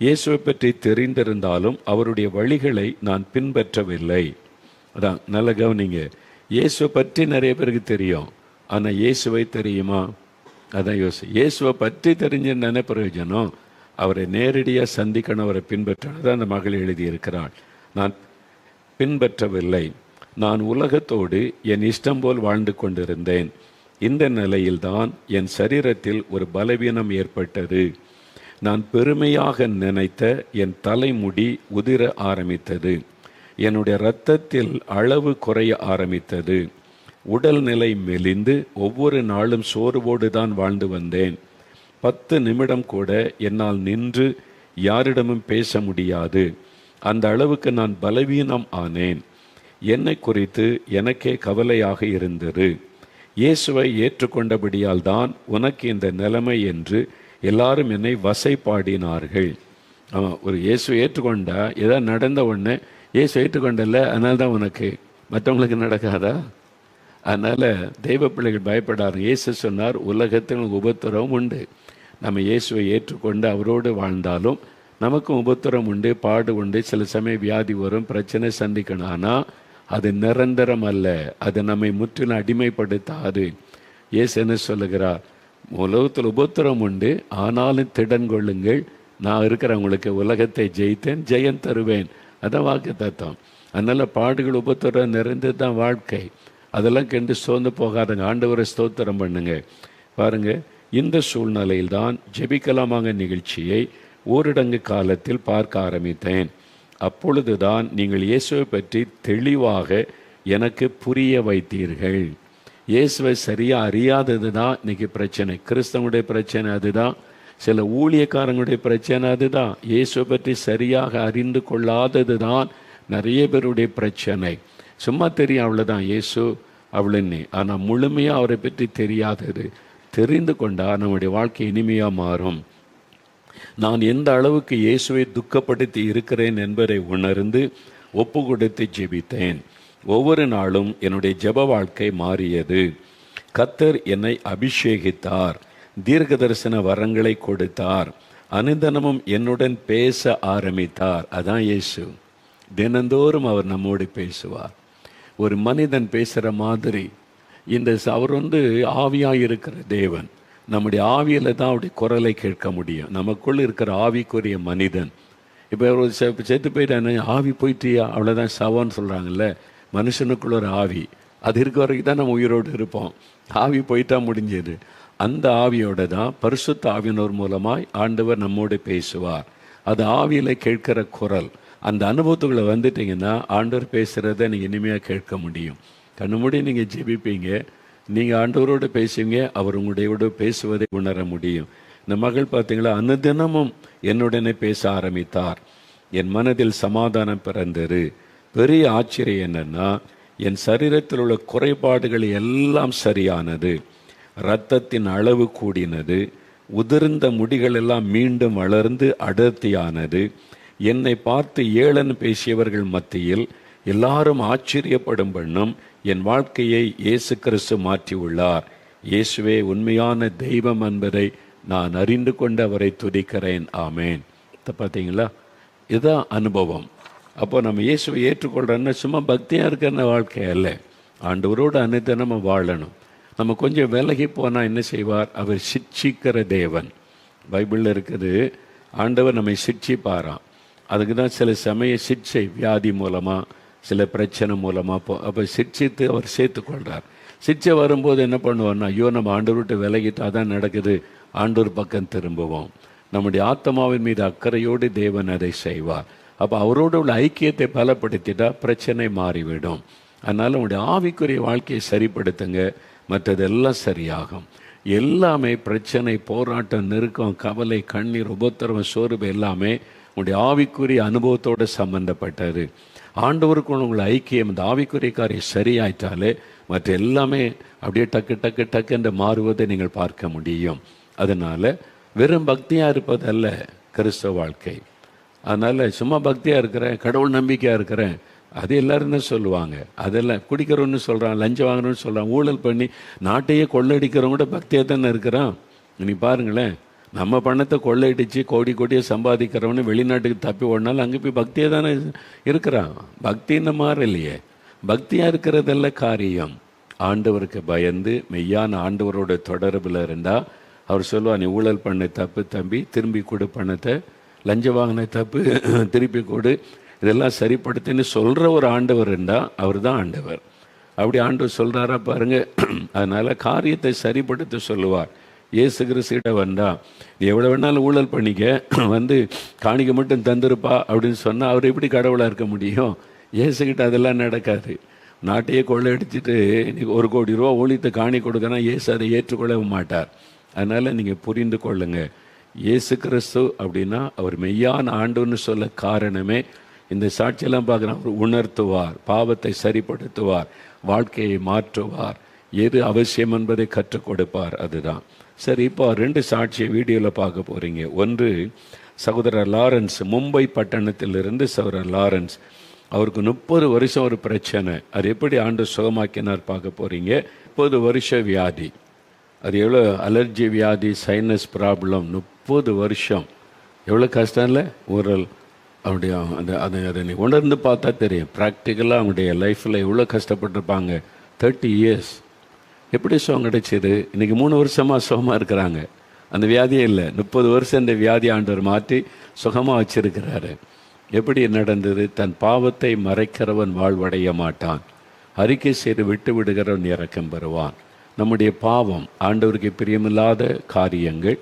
இயேசுவை பற்றி தெரிந்திருந்தாலும் அவருடைய வழிகளை நான் பின்பற்றவில்லை. அதான் நல்ல கவனிங்க. இயேசுவை பற்றி நிறைய பேருக்கு தெரியும், ஆனால் இயேசுவை தெரியுமா? அதான் இயேசுவை பற்றி தெரிஞ்சிருந்தானே பிரயோஜனம். அவரை நேரடியாக சந்திக்கணும், அவரை பின்பற்றணும். தான் அந்த மகள் எழுதியிருக்கிறாள். நான் பின்பற்றவில்லை. நான் உலகத்தோடு என் இஷ்டம் போல் வாழ்ந்து கொண்டிருந்தேன். இந்த நிலையில்தான் என் சரீரத்தில் ஒரு பலவீனம் ஏற்பட்டது. நான் பெருமையாக நினைத்த என் தலைமுடி உதிர ஆரம்பித்தது. என்னுடைய இரத்தத்தில் அளவு குறைய ஆரம்பித்தது. உடல்நிலை மெலிந்து ஒவ்வொரு நாளும் சோர்வோடு தான் வாழ்ந்து வந்தேன். 10 நிமிடம் கூட என்னால் நின்று யாரிடமும் பேச முடியாது. அந்த அளவுக்கு நான் பலவீனம் ஆனேன். என்னை குறித்து எனக்கே கவலையாக இருந்தது. இயேசுவை ஏற்றுக்கொண்டபடியால் தான் உனக்கு இந்த நிலைமை என்று எல்லாரும் என்னை வசைப்பாடினார்கள். ஒரு இயேசுவை ஏற்றுக்கொண்டா ஏதாவது நடந்த உடனே இயேசு ஏற்றுக்கொண்டல, அதனால தான் உனக்கு, மற்றவங்களுக்கு நடக்காதா? அதனால் தெய்வ பிள்ளைகள் பயப்படாரு. இயேசு சொன்னார், உலகத்தில் உபத்திரவம் உண்டு. நம்ம இயேசுவை ஏற்றுக்கொண்டு அவரோடு வாழ்ந்தாலும் நமக்கும் உபத்திரம் உண்டு, பாடு உண்டு, சில சமயம் வியாதி வரும், பிரச்சனை சந்திக்கணும். ஆனால் அது நிரந்தரம் அல்ல. அது நம்மை முற்றிலும் அடிமைப்படுத்தாது. இயேசு என்ன சொல்லுகிறார்? உலகத்தில் உபத்திரம் உண்டு, ஆனாலும் திடன் கொள்ளுங்கள், நான் இருக்கிறவங்களுக்கு உலகத்தை ஜெயித்தேன், ஜெயம் தருவேன். அதான் வாக்கு தத்துவம். அதனால் பாடுகள் உபத்திரம் நிறைந்தது தான் வாழ்க்கை. அதெல்லாம் கண்டு சோர்ந்து போகாதங்க, ஆண்டவரை ஸ்தோத்திரம் பண்ணுங்க. பாருங்க, இந்த சூழ்நிலையில் தான் ஜெபிக்கலாமாங்க நிகழ்ச்சியை ஓரிடங்கு காலத்தில் பார்க்க ஆரம்பித்தேன். அப்பொழுதுதான் நீங்கள் இயேசுவை பற்றி தெளிவாக எனக்கு புரிய வைத்தீர்கள். இயேசுவை சரியாக அறியாதது தான் இன்னைக்கு பிரச்சனை. கிறிஸ்தவனுடைய பிரச்சனை அதுதான், சில ஊழியக்காரங்களுடைய பிரச்சனை அதுதான். இயேசுவை பற்றி சரியாக அறிந்து கொள்ளாதது தான் நிறைய பேருடைய பிரச்சனை. சும்மா தெரியும் அவ்வளோதான் இயேசு அவ்வளோன்னு, ஆனால் முழுமையாக அவரை பற்றி தெரியாதது. தெரிந்து கொண்டால் நம்முடைய வாழ்க்கை இனிமையாக மாறும். நான் எந்த அளவுக்கு இயேசுவை துக்கப்படுத்தி இருக்கிறேன் என்பதை உணர்ந்து ஒப்பு கொடுத்து ஜெபித்தேன். ஒவ்வொரு நாளும் என்னுடைய ஜெப வாழ்க்கை மாறியது. கர்த்தர் என்னை அபிஷேகித்தார், தீர்க்க தரிசன வரங்களை கொடுத்தார், அனுதினமும் என்னுடன் பேச ஆரம்பித்தார். அதான் இயேசு. தினந்தோறும் அவர் நம்மோடு பேசுவார். ஒரு மனிதன் பேசுகிற மாதிரி அவர் ஆவியாக இருக்கிற தேவன். நம்முடைய ஆவியில் தான் அவருடைய குரலை கேட்க முடியும். நமக்குள் இருக்கிற ஆவிக்குரிய மனிதன். இப்போ ஒரு செத்து போயிட்டானே, ஆவி போயிட்டியா, அவ்வளோதான் சவான்னு சொல்கிறாங்கல்ல. மனுஷனுக்குள்ள ஒரு ஆவி, அது இருக்க வரைக்கும் தான் நம்ம உயிரோடு இருப்போம். ஆவி போயிட்டா முடிஞ்சது. அந்த ஆவியோட தான் பரிசுத்த ஆவியினர் மூலமாய் ஆண்டவர் நம்மோடு பேசுவார். அது ஆவியில் கேட்கிற குரல். அந்த அனுபவத்துக்குள்ளே வந்துட்டிங்கன்னா ஆண்டவர் பேசுகிறத நீங்கள் இனிமையாக கேட்க முடியும். கண்ணு மூடி நீங்கள் ஜெபிப்பீங்க, நீங்கள் ஆண்டவரோடு பேசுவீங்க, அவர் உங்களுடைய பேசுவதை உணர முடியும். இந்த மகள் பார்த்தீங்களா, அனுதினமும் என்னுடனே பேச ஆரம்பித்தார். என் மனதில் சமாதானம் பிறந்தது. பெரிய ஆச்சரியம் என்னன்னா, என் சரீரத்தில் உள்ள குறைபாடுகள் எல்லாம் சரியானது. இரத்தத்தின் அளவு கூடினது. உதிர்ந்த முடிகள் எல்லாம் மீண்டும் வளர்ந்து அடர்த்தியானது. என்னை பார்த்து ஏளன பேசியவர்கள் மத்தியில் எல்லாரும் ஆச்சரியப்படும் வண்ணம் என் வாழ்க்கையை இயேசு கிறிஸ்து மாற்றியுள்ளார். இயேசுவே உண்மையான தெய்வம் என்பதை நான் அறிந்து கொண்டு அவரை துதிக்கிறேன். ஆமேன். பார்த்தீங்களா, இதுதான் அனுபவம். அப்போ நம்ம இயேசுவை ஏற்றுக்கொள்கிறோன்னா சும்மா பக்தியாக இருக்கிற வாழ்க்கை அல்ல, ஆண்டவரோடு அனுதினமும் வாழணும். நம்ம கொஞ்சம் விலகி போனால் என்ன செய்வார்? அவர் சிட்சிக்கிற தேவன். பைபிளில் இருக்குது, ஆண்டவர் நம்மை சிட்சிப்பாராம். அதுக்கு தான் சில சமய சிட்சை, வியாதி மூலமாக, சில பிரச்சனை மூலமாக அப்போ சிட்சித்து அவர் சேர்த்துக்கொள்கிறார். சிட்சை வரும்போது என்ன பண்ணுவோம்னா, ஐயோ நம்ம ஆண்டவர்கிட்ட விலகிட்டு அதான் நடக்குது, ஆண்டவர் பக்கம் திரும்புவோம். நம்முடைய ஆத்மாவின் மீது அக்கறையோடு தேவன் அதை செய்வார். அப்போ அவரோடு உள்ள ஐக்கியத்தை பலப்படுத்திட்டா பிரச்சனை மாறிவிடும். அதனால் உங்களுடைய ஆவிக்குரிய வாழ்க்கையை சரிப்படுத்துங்க, மற்றதெல்லாம் சரியாகும். எல்லாமே பிரச்சனை, போராட்டம், நெருக்கம், கவலை, கண்ணீர், உபத்திரவம், சோர்வு எல்லாமே உங்களுடைய ஆவிக்குரிய அனுபவத்தோடு சம்பந்தப்பட்டது. ஆண்டவருக்குள்ள உங்களை ஐக்கியம், இந்த ஆவிக்குரிய காரியம் சரியாயிட்டாலே மற்ற எல்லாமே அப்படியே டக்கு டக்கு டக்கு என்று மாறுவதை நீங்கள் பார்க்க முடியும். அதனால் வெறும் பக்தியாக இருப்பதல்ல கிறிஸ்தவ வாழ்க்கை. அதனால் சும்மா பக்தியாக இருக்கிறேன், கடவுள் நம்பிக்கையாக இருக்கிறேன், அது எல்லோரும் தான் சொல்லுவாங்க. அதெல்லாம் குடிக்கிறோன்னு சொல்கிறான், லஞ்சம் வாங்குறோன்னு சொல்கிறான், ஊழல் பண்ணி நாட்டையே கொள்ளடிக்கிறவங்க கூட பக்தியாக தானே இருக்கிறான். நீ பாருங்களேன், நம்ம பணத்தை கொள்ளையடித்து கோடி கோடியை சம்பாதிக்கிறவனு வெளிநாட்டுக்கு தப்பி ஓடினாலும் அங்கே போய் பக்தியாக தானே இருக்கிறான். பக்தின்னு மாறலையே. பக்தியாக இருக்கிறதெல்லாம் காரியம். ஆண்டவருக்கு பயந்து மெய்யான ஆண்டவரோட தொடர்பில் இருந்தால் அவர் சொல்லுவார், நீ ஊழல் பண்ண தப்பு தம்பி, திரும்பி கொடு பணத்தை, லஞ்சம் வாங்கின தப்பு திருப்பி கொடு, இதெல்லாம் சரிப்படுத்தின்னு சொல்கிற ஒரு ஆண்டவர் இருந்தால் அவர் தான் ஆண்டவர். அப்படி ஆண்டவர் சொல்கிறாரா பாருங்கள். அதனால் காரியத்தை சரிப்படுத்த சொல்லுவார். இயேசு கிறிஸ்துகிட்ட வந்தால் எவ்வளோ வேணாலும் ஊழல் பண்ணிக்க, வந்து காணிக்க மட்டும் தந்துருப்பா அப்படின்னு சொன்னால் அவர் எப்படி கடவுளாக இருக்க முடியும்? இயேசுகிட்ட அதெல்லாம் நடக்காது. நாட்டையே கொள்ளையடிச்சிட்டு இன்றைக்கி 1 கோடி ரூபா ஊழியத்தை காணி கொடுக்கனா இயேசு அதை ஏற்றுக்கொள்ளவும் மாட்டார். அதனால் நீங்கள் புரிந்து கொள்ளுங்க, இயேசு கிறிஸ்து அப்படின்னா அவர் மெய்யான ஆண்டுன்னு சொல்ல காரணமே இந்த சாட்சியெல்லாம் பார்க்குறேன். அவர் உணர்த்துவார், பாவத்தை சரிப்படுத்துவார், வாழ்க்கையை மாற்றுவார், எது அவசியம் என்பதை கற்றுக் கொடுப்பார். அதுதான் சரி. இப்போ 2 சாட்சியை வீடியோவில் பார்க்க போகிறீங்க. ஒன்று சகோதரர் லாரன்ஸ், மும்பை பட்டணத்திலிருந்து சகோதரர் லாரன்ஸ். அவருக்கு 30 வருஷம் ஒரு பிரச்சனை, அது எப்படி ஆண்டு சுகமாக்கினார் பார்க்க போகிறீங்க. 30 வருஷ வியாதி, அது எவ்வளோ அலர்ஜி வியாதி, சைனஸ் ப்ராப்ளம், 30 வருஷம் எவ்வளோ கஷ்டம் இல்லை? ஊரல் அவருடைய அதை நீ உணர்ந்து பார்த்தா தெரியும். ப்ராக்டிக்கலாக அவங்களுடைய லைஃப்பில் எவ்வளோ கஷ்டப்பட்டுருப்பாங்க. 30 இயர்ஸ் எப்படி சுகம் கிடைச்சிது? இன்றைக்கி 3 வருஷமாக சுகமாக இருக்கிறாங்க. அந்த வியாதியே இல்லை. 30 வருஷம் இந்த வியாதி ஆண்டவர் மாற்றி சுகமாக வச்சிருக்கிறாரு. எப்படி நடந்தது? தன் பாவத்தை மறைக்கிறவன் வாழ்வடைய மாட்டான், அறிக்கை செய்து விட்டு விடுகிறவன் இரக்கம் பெறுவான். நம்முடைய பாவம், ஆண்டவருக்கு பிரியமில்லாத காரியங்கள்,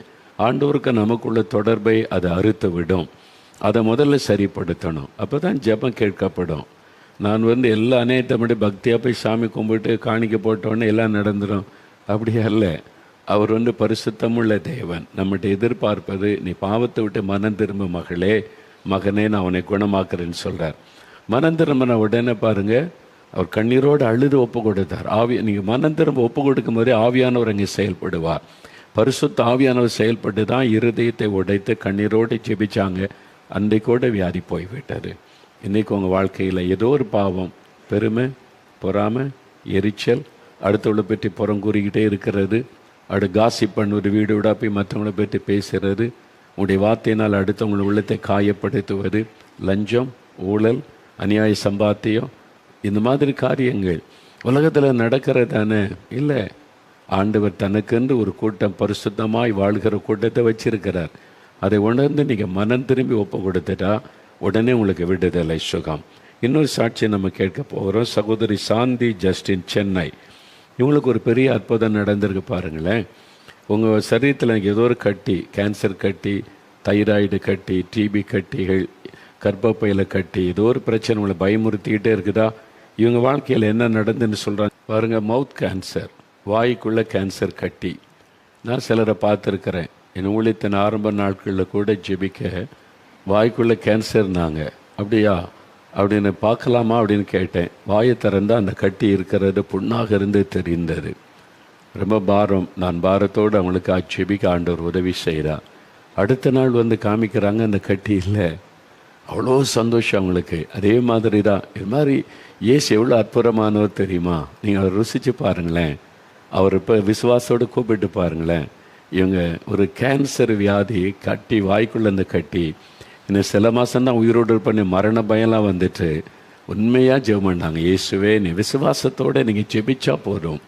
ஆண்டவருக்கு நமக்குள்ள தொடர்பை அது அறுத்து விடும். அதை முதல்ல சரிப்படுத்தணும். அப்போ தான் ஜெபம் கேட்கப்படும். நான் எல்லா அநேகத்தமிழ் பக்தியாக போய் சாமி கும்பிட்டு காணிக்க போட்டோன்னே எல்லாம் நடந்துடும், அப்படியே அல்ல. அவர் பரிசுத்தமுள்ள தேவன். நம்மகிட்ட எதிர்பார்ப்பது, நீ பாவத்தை விட்டு மனம் திரும்ப மகளே, மகனே, நான் அவனை குணமாக்குறேன்னு சொல்கிறார். மனம் திரும்பின உடனே பாருங்கள், அவர் கண்ணீரோடு அழுது ஒப்பு கொடுத்தார். நீங்கள் மனம் திரும்ப ஒப்பு கொடுக்கும் போதே ஆவியானவர் அங்கே செயல்படுவார். பரிசுத்த ஆவியானவர் செயல்பட்டு தான் இருதயத்தை உடைத்து கண்ணீரோடு ஜெபிச்சாங்க. அன்றைக்கோடு வியாதி போய்விட்டது. இன்றைக்கி உங்கள் வாழ்க்கையில் ஏதோ ஒரு பாவம், பெருமை, பொறாமை, எரிச்சல், அடுத்தவளை பற்றி புறங்கூறிக்கிட்டே இருக்கிறது, காசிப் பண்ணுவது, வீடு விடா போய் மற்றவங்களை பற்றி பேசுகிறது, உங்களுடைய வார்த்தையினால் அடுத்தவங்களை உள்ளத்தை காயப்படுத்துவது, லஞ்சம், ஊழல், அநியாய சம்பாத்தியம், இந்த மாதிரி காரியங்கள் உலகத்தில் நடக்கிறதானே இல்லை. ஆண்டவர் தனக்கென்று ஒரு கூட்டம், பரிசுத்தமாய் வாழ்கிற கூட்டத்தை வச்சிருக்கிறார். அதை உணர்ந்து நீங்கள் மனம் திரும்பி ஒப்பு கொடுத்துட்டா உடனே உங்களுக்கு விடுதலை, சுகம். இன்னொரு சாட்சியை நம்ம கேட்க போகிறோம். சகோதரி சாந்தி ஜஸ்டின், சென்னை. இவங்களுக்கு ஒரு பெரிய அற்புதம் நடந்திருக்கு பாருங்களேன். உங்கள் சரீரத்தில் ஏதோ ஒரு கட்டி, கேன்சர் கட்டி, தைராய்டு கட்டி, டிபி கட்டிகள், கர்ப்பப்பையில் கட்டி, ஏதோ ஒரு பிரச்சனை உங்களை பயமுறுத்திக்கிட்டே இருக்குதா? இவங்க வாழ்க்கையில் என்ன நடந்துன்னு சொல்கிறாங்க பாருங்கள். மவுத் கேன்சர், வாய்க்குள்ளே கேன்சர் கட்டி. நான் சிலரை பார்த்துருக்கிறேன். என் ஊழியத்தின் ஆரம்ப நாட்களில் கூட ஜெபிக்க, வாய்க்குள்ளே கேன்சர்னாங்க. அப்படியா அப்படின்னு பார்க்கலாமா அப்படின்னு கேட்டேன். வாயை திறந்தால் அந்த கட்டி இருக்கிறது புண்ணாக இருந்து தெரிந்தது. ரொம்ப பாரம். நான் பாரத்தோடு அவங்களுக்கு ஜெபிக்க ஆண்டவர் உதவி செய்கிறார். அடுத்த நாள் காமிக்கிறாங்க, அந்த கட்டி இல்லை. அவ்வளோ சந்தோஷம் அவங்களுக்கு. அதே மாதிரி தான். இது மாதிரி இயேசு எவ்வளோ அற்புதமானவர் தெரியுமா? நீங்கள் ருசித்து பாருங்களேன். அவர் இப்போ விசுவாசோடு கூப்பிட்டு பாருங்களேன். இவங்க ஒரு கேன்சர் வியாதி கட்டி, வாய்க்குள்ளே அந்த கட்டி, இன்னும் சில மாதம்தான் உயிரோடு பண்ணி மரண பயம்லாம் வந்துட்டு உண்மையாக ஜெபம் பண்ணாங்க. இயேசுவே, நீ விசுவாசத்தோடு நீங்கள் ஜெபிச்சா போதும்,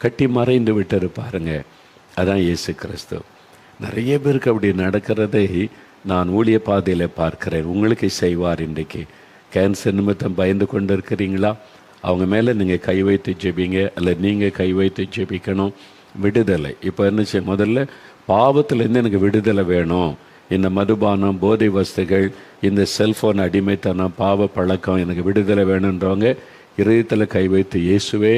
கட்டி மறைந்து விட்டு பாருங்க. அதான் இயேசு கிறிஸ்து. நிறைய பேருக்கு அப்படி நடக்கிறதை நான் ஊழிய பாதையில் பார்க்கிறேன். உங்களுக்கு செய்வார். இன்றைக்கு கேன்சர் நிமித்தம் பயந்து கொண்டு இருக்கிறீங்களா? அவங்க மேலே நீங்கள் கை வைத்து ஜெபிங்க, அல்ல நீங்கள் கை வைத்து ஜெபிக்கணும். விடுதலை. இப்போ என்ன செய்ய, முதல்ல பாவத்திலேருந்து எனக்கு விடுதலை வேணும். இந்த மதுபானம், போதை வஸ்துகள், இந்த செல்ஃபோன் அடிமைத்தனம், பாவ பழக்கம், எனக்கு விடுதலை வேணுன்றவங்க இதயத்தில் கை வைத்து, இயேசுவே,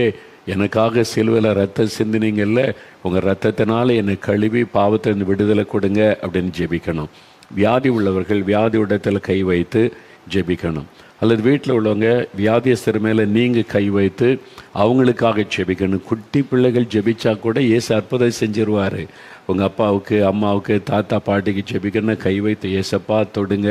எனக்காக சிலுவையில் ரத்தம் சிந்தினீங்கல்ல, உங்கள் ரத்தத்தினால என்னை கழுவி பாவத்திலிருந்து விடுதலை கொடுங்க அப்படின்னு ஜெபிக்கணும். வியாதி உள்ளவர்கள் வியாதி இடத்தில் கை வைத்து ஜெபிக்கணும். அல்லது வீட்டில் உள்ளவங்க வியாதியஸ்தர் மேலே நீங்கள் கை வைத்து அவங்களுக்காக ஜெபிக்கணும். குட்டி பிள்ளைகள் ஜெபிச்சா கூட இயேசு அற்புதம் செஞ்சிருவார். உங்கள் அப்பாவுக்கு, அம்மாவுக்கு, தாத்தா, பாட்டிக்கு ஜெபிக்கணும். கை வைத்து, ஏசப்பா தொடுங்க,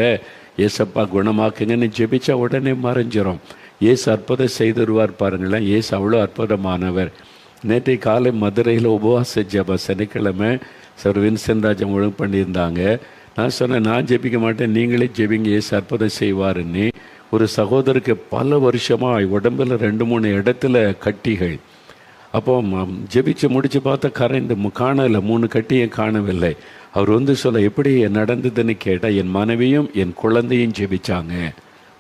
ஏசப்பா குணமாக்குங்கன்னு ஜெபிச்சா உடனே மறைஞ்சிரும். இயேசு அற்புதம் செய்திருவார் பாருங்களேன். இயேசு அவ்வளோ அற்புதமானவர். நேற்று காலை மதுரையில் உபவாச ஜெபம், சனிக்கிழமை சார் வின்சென்ட் ராஜன் ஒழுங்கு பண்ணியிருந்தாங்க. நான் சொன்னேன், நான் ஜெபிக்க மாட்டேன், நீங்களே ஜெபிங்க, இயேசு அற்புதம் செய்வாருன்னு. ஒரு சகோதரருக்கு பல வருஷமாக உடம்பில் 2-3 இடத்துல கட்டிகள். அப்போ ஜெபிச்சு முடித்து பார்த்தா கரைந்து காணலை, 3 கட்டியும் காணவில்லை. அவர் சொல்ல, எப்படி நடந்ததுன்னு கேட்டால், என் மனைவியும் என் குழந்தையும் ஜெபிச்சாங்க.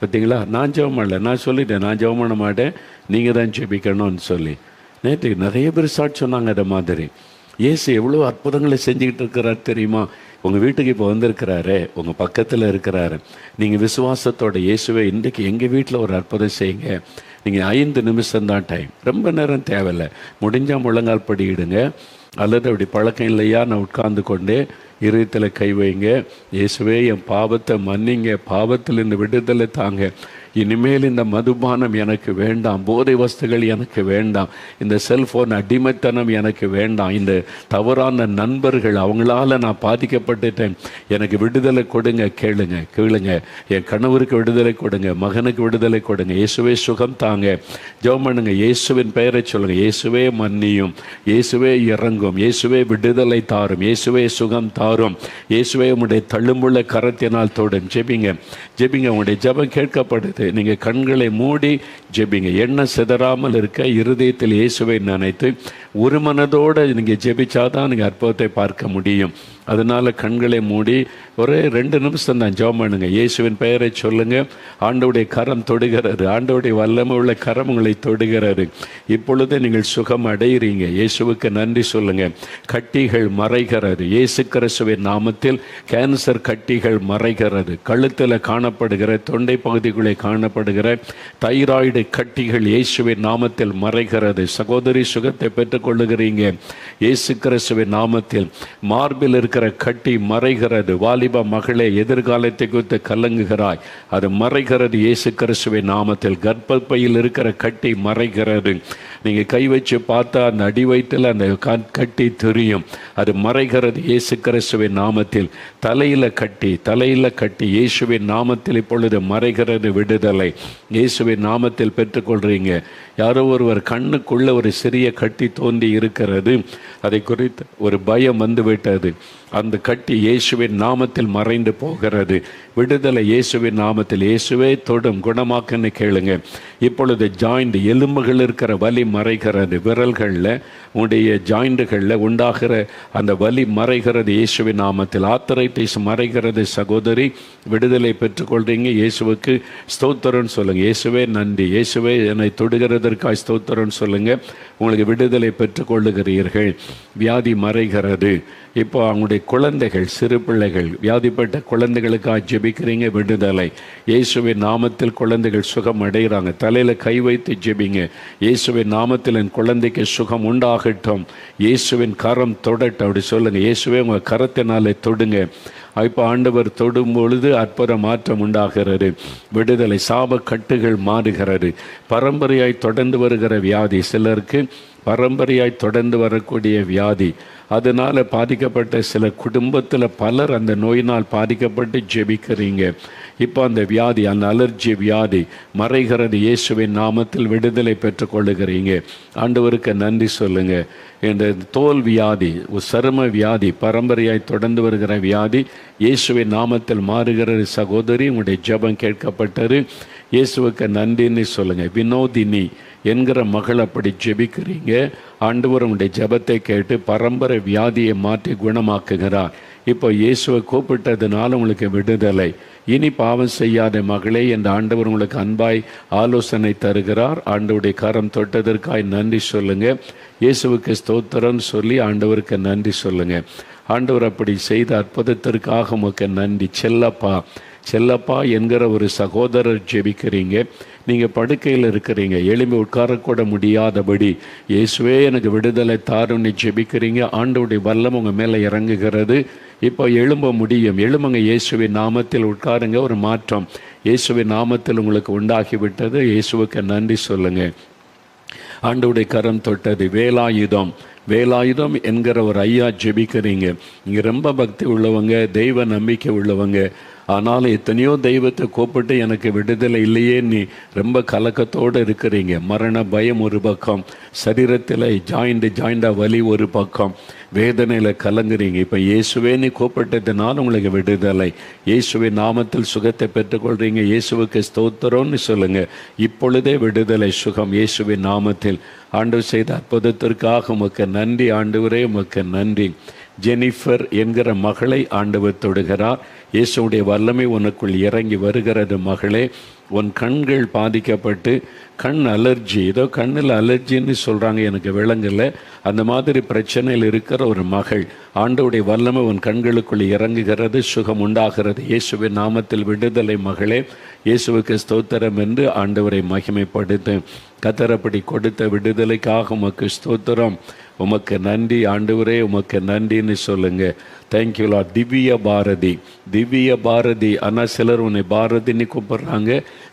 பார்த்தீங்களா? நான் ஜெபம் பண்ணல. நான் சொல்லிட்டேன், நான் ஜெபம் பண்ண மாட்டேன், நீங்கள் தான் ஜெபிக்கணும்னு சொல்லி. நேற்று நிறைய பேர் சாட்சி சொன்னாங்க. அதை மாதிரி இயேசு எவ்வளோ அற்புதங்களை செஞ்சுக்கிட்டு இருக்கிறார் தெரியுமா? உங்கள் வீட்டுக்கு இப்போ வந்திருக்கிறாரு, உங்கள் பக்கத்தில் இருக்கிறாரு. நீங்கள் விசுவாசத்தோட, இயேசுவே இன்றைக்கு எங்கள் வீட்டில் ஒரு அற்புதம் செய்யுங்க. நீங்கள் 5 நிமிஷம்தான் டைம், ரொம்ப நேரம் தேவையில்லை. முடிஞ்சால் முழங்கால் படியிடுங்க, அல்லது அப்படி பழக்கம் இல்லையா, நான் உட்கார்ந்து கொண்டே இருதயத்தில் கை வைங்க. இயேசுவே, என் பாவத்தை மன்னிங்க, பாவத்தில் இந்த விடுதலை தாங்க. இனிமேல் இந்த மதுபானம் எனக்கு வேண்டாம், போதை வஸ்துகள் எனக்கு வேண்டாம், இந்த செல்ஃபோன் அடிமைத்தனம் எனக்கு வேண்டாம், இந்த தவறான நண்பர்கள் அவங்களால நான் பாதிக்கப்பட்டுட்டேன், எனக்கு விடுதலை கொடுங்க. கேளுங்க. என் கணவருக்கு விடுதலை கொடுங்க, மகனுக்கு விடுதலை கொடுங்க. இயேசுவே சுகம் தாங்க. ஜெபம் பண்ணுங்க. இயேசுவின் பெயரை சொல்லுங்க. இயேசுவே மன்னியும், இயேசுவே இறங்கும், இயேசுவே விடுதலை தாரும், இயேசுவே சுகம் தாரும், இயேசுவே உங்களுடைய தள்ளுமுள்ள கரத்தினால் தோடும். ஜெபிங்க. உங்களுடைய ஜெபம் கேட்கப்படுது. நீங்கள் கண்களை மூடி ஜெபிங்க. எண்ணம் சிதறாமல் இருக்க இருதயத்தில் இயேசுவை நினைத்து ஒரு மனதோடு நீங்கள் ஜெபிச்சாதான் நீங்கள் அற்புதத்தை பார்க்க முடியும். அதனால் கண்களை மூடி ஒரே 2 நிமிஷம் தான் ஜெபம் பண்ணுங்க. இயேசுவின் பெயரை சொல்லுங்க. ஆண்டவருடைய கரம் தொடுகிறது. ஆண்டவருடைய வல்லமை உள்ள கரம் உங்களை தொடுகிறது. இப்பொழுது நீங்கள் சுகம் அடைகிறீங்க. இயேசுவுக்கு நன்றி சொல்லுங்க. கட்டிகள் மறைகிறது. இயேசு கிறிஸ்துவின் நாமத்தில் கேன்சர் கட்டிகள் மறைகிறது. கழுத்தில் காணப்படுகிற, தொண்டை பகுதிகளில் காணப்படுகிற தைராய்டு கட்டிகள் இயேசுவின் நாமத்தில் மறைகிறது. சகோதரி சுகத்தை பெற்றுக்கொள்ளுகிறீங்க இயேசு கிறிஸ்துவின் நாமத்தில். மார்பில் இருக்கிற கட்டி மறைகிறது. வாலிப மகளே, எதிர்காலத்தை குறித்து கலங்குகிறாய், அது மறைகிறது இயேசு கிறிஸ்துவின் நாமத்தில். கர்ப்பப்பையில் இருக்கிற கட்டி மறைகிறது. நீங்கள் கை வச்சு பார்த்தா அந்த அடி வயிற்றில் அந்த கட்டி தெரியும், அது மறைகிறது இயேசு கிறிஸ்துவின் நாமத்தில். தலையில் கட்டி இயேசுவின் நாமத்தில் இப்பொழுது மறைகிறது. விடுதலை இயேசுவின் நாமத்தில் பெற்றுக்கொள்றீங்க. யாரோ ஒருவர் கண்ணுக்குள்ள ஒரு சிறிய கட்டி தோன்றி இருக்கிறது, அதை குறித்து ஒரு பயம் வந்துவிட்டது. அந்த கட்டி இயேசுவின் நாமத்தில் மறைந்து போகிறது. விடுதலை இயேசுவின் நாமத்தில். இயேசுவே தொடும், குணமாக்குன்னு கேளுங்க. இப்பொழுது ஜாயிண்ட் எலும்புகள் இருக்கிற வலி மறைகிறது. விரல்களில் உடைய ஜாயிண்டுகளில் உண்டாகிற அந்த வலி மறைகிறது இயேசுவின் நாமத்தில். ஆத்தரைட்டிஸ் மறைகிறது. சகோதரி, விடுதலை பெற்றுக்கொள்றீங்க. இயேசுவுக்கு ஸ்தோத்திரம்னு சொல்லுங்க. இயேசுவே நன்றி, இயேசுவே என்னை தொடுகிறதற்காக ஸ்தோத்திரம்னு சொல்லுங்க. உங்களுக்கு விடுதலை பெற்றுக்கொள்ளுகிறீர்கள். வியாதி மறைகிறது. இப்போ அவங்களுடைய குழந்தைகள், சிறு பிள்ளைகள், வியாதிப்பட்ட குழந்தைகளுக்காக ஜெபிக்கிறீங்க. விடுதலை இயேசுவின் நாமத்தில். குழந்தைகள் சுகம் அடைகிறாங்க. தலையில் கை வைத்து ஜெபிங்க. இயேசுவின் நாமத்தில் என் குழந்தைக்கு சுகம் உண்டாகட்டும், இயேசுவின் கரம் தொடட்டும். அப்படி சொல்லுங்க. இயேசுவே உங்கள் கரத்தினாலே தொடுங்க. இப்போ ஆண்டவர் தொடும் பொழுது அற்புத மாற்றம் உண்டாகிறது. விடுதலை. சாப கட்டுகள் மாறுகிறது. பரம்பரையாய் தொடர்ந்து வருகிற வியாதி, சிலருக்கு பரம்பரையாய் தொடர்ந்து வரக்கூடிய வியாதி, அதனால் பாதிக்கப்பட்ட சில குடும்பத்தில் பலர் அந்த நோயினால் பாதிக்கப்பட்டு ஜெபிக்கிறீங்க. இப்போ அந்த வியாதி, அந்த அலர்ஜி வியாதி மறைகிறது இயேசுவின் நாமத்தில். விடுதலை பெற்றுக்கொள்ளுகிறீங்க. ஆண்டவருக்கு நன்றி சொல்லுங்க. இந்த தோல் வியாதி, சரும வியாதி, பரம்பரையாய் தொடர்ந்து வருகிற வியாதி இயேசுவின் நாமத்தில் மாறுகிறது. சகோதரி, உங்களுடைய ஜெபம் கேட்கப்பட்டது. இயேசுவுக்கு நன்றின்னு சொல்லுங்க. வினோதினி என்கிற மகள் அப்படி ஜெபிக்கிறீங்க. ஆண்டவர் உங்களுடைய ஜெபத்தை கேட்டு பரம்பரை வியாதியை மாற்றி குணமாக்குகிறார். இப்போ இயேசுவை கூப்பிட்டதுனால உங்களுக்கு விடுதலை. இனி பாவம் செய்யாத மகளே என்ற ஆண்டவர் உங்களுக்கு அன்பாய் ஆலோசனை தருகிறார். ஆண்டவருடைய கரம் தொட்டதற்காய் நன்றி சொல்லுங்க. இயேசுவுக்கு ஸ்தோத்திரம் சொல்லி ஆண்டவருக்கு நன்றி சொல்லுங்க. ஆண்டவர் அப்படி செய்த அற்புதத்திற்காக உங்களுக்கு நன்றி. செல்லப்பா என்கிற ஒரு சகோதரர் ஜெபிக்கிறீங்க. நீங்கள் படுக்கையில் இருக்கிறீங்க, எளிமை உட்காரக்கூட முடியாதபடி இயேசுவே எனக்கு விடுதலை தாருன்னு ஜெபிக்கிறீங்க. ஆண்டவருடைய வல்லம் உங்கள் மேலே இறங்குகிறது. இப்போ எழும்ப முடியும். எழும்புங்க. இயேசுவின் நாமத்தில் உட்காருங்க. ஒரு மாற்றம் இயேசுவின் நாமத்தில் உங்களுக்கு உண்டாகிவிட்டது. இயேசுவுக்கு நன்றி சொல்லுங்க. ஆண்டவருடைய கரம் தொட்டது. வேலாயுதம் என்கிற ஒரு ஐயா ஜெபிக்கிறீங்க. இங்கே ரொம்ப பக்தி உள்ளவங்க, தெய்வ நம்பிக்கை உள்ளவங்க. ஆனால் எத்தனையோ தெய்வத்தை கூப்பிட்டு எனக்கு விடுதலை இல்லையே, நீ ரொம்ப கலக்கத்தோடு இருக்கிறீங்க. மரண பயம் ஒரு பக்கம், சரீரத்தில் ஜாயிண்டாக வலி ஒரு பக்கம், வேதனையில் கலங்குறீங்க. இப்போ இயேசுவே நீ கூப்பிட்டதுனால உங்களுக்கு விடுதலை. இயேசுவின் நாமத்தில் சுகத்தை பெற்றுக்கொள்கிறீங்க. இயேசுவுக்கு ஸ்தோத்திரம்னு சொல்லுங்கள். இப்பொழுதே விடுதலை, சுகம் இயேசுவின் நாமத்தில். ஆண்டவர் செய்த அற்புதத்திற்காக உமக்கு நன்றி. ஆண்டவரே உமக்கு நன்றி. ஜெனிஃபர் என்கிற மகளை ஆண்டவர் தொடுகிறார். இயேசுடைய வல்லமை உனக்குள் இறங்கி வருகிறது. மகளே, உன் கண்கள் பாதிக்கப்பட்டு கண் அலர்ஜி, ஏதோ கண்ணில் அலர்ஜின்னு சொல்கிறாங்க, எனக்கு விளங்கலை. அந்த மாதிரி பிரச்சனையில் இருக்கிற ஒரு மகள், ஆண்டவருடைய வல்லமை உன் கண்களுக்குள் இறங்குகிறது. சுகம் உண்டாகிறது. இயேசுவின் நாமத்தில் விடுதலை. மகளே, இயேசுவுக்கு ஸ்தோத்திரம் என்று ஆண்டவரை மகிமைப்படுத்து. கத்தரப்படி கொடுத்த விடுதலைக்காக உமக்கு ஸ்தோத்திரம். உமக்கு நன்றி ஆண்டவரே, உமக்கு நன்றின்னு சொல்லுங்க. Thank you Lord. திவ்ய பாரதி. ஆனால் சிலர் உன்னை பாரதின்னு கூப்பிடுறாங்க,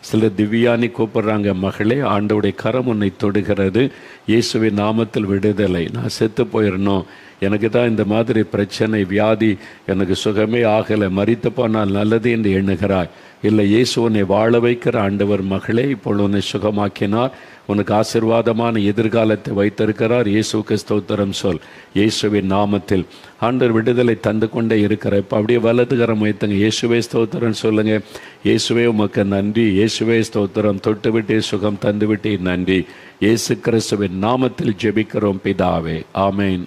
சிலர் திவ்யானி கூப்பிடுறாங்க. மகளே, ஆண்டவருடைய கரம் உன்னை தொடுகிறது. இயேசுவின் நாமத்தில் விடுதலை. நான் செத்து போயிடணும், எனக்கு தான் இந்த மாதிரி பிரச்சனை, வியாதி, எனக்கு சுகமே ஆகலை, மரித்து போனால் நல்லது என்று எண்ணுகிறாய். இல்லை, இயேசு உன்னை வாழ வைக்கிற ஆண்டவர். மகளே, இப்பொழுது உன்னை சுகமாக்கினார். உனக்கு ஆசீர்வாதமான எதிர்காலத்தை வைத்திருக்கிறார். இயேசுவுக்கு ஸ்தோத்திரம் சொல். இயேசுவின் நாமத்தில் ஆண்டவர் விடுதலை தந்து கொண்டே இருக்கிற. இப்போ அப்படியே வலதுகரம் வைத்துங்க. இயேசுவே ஸ்தோத்திரம் சொல்லுங்க. இயேசுவே உமக்கு நன்றி. இயேசுவே ஸ்தோத்திரம். தொட்டு விட்டே சுகம் தந்து விட்டே நன்றி. இயேசு கிறிஸ்துவின் நாமத்தில் ஜெபிக்கிறோம் பிதாவே. ஆமேன்.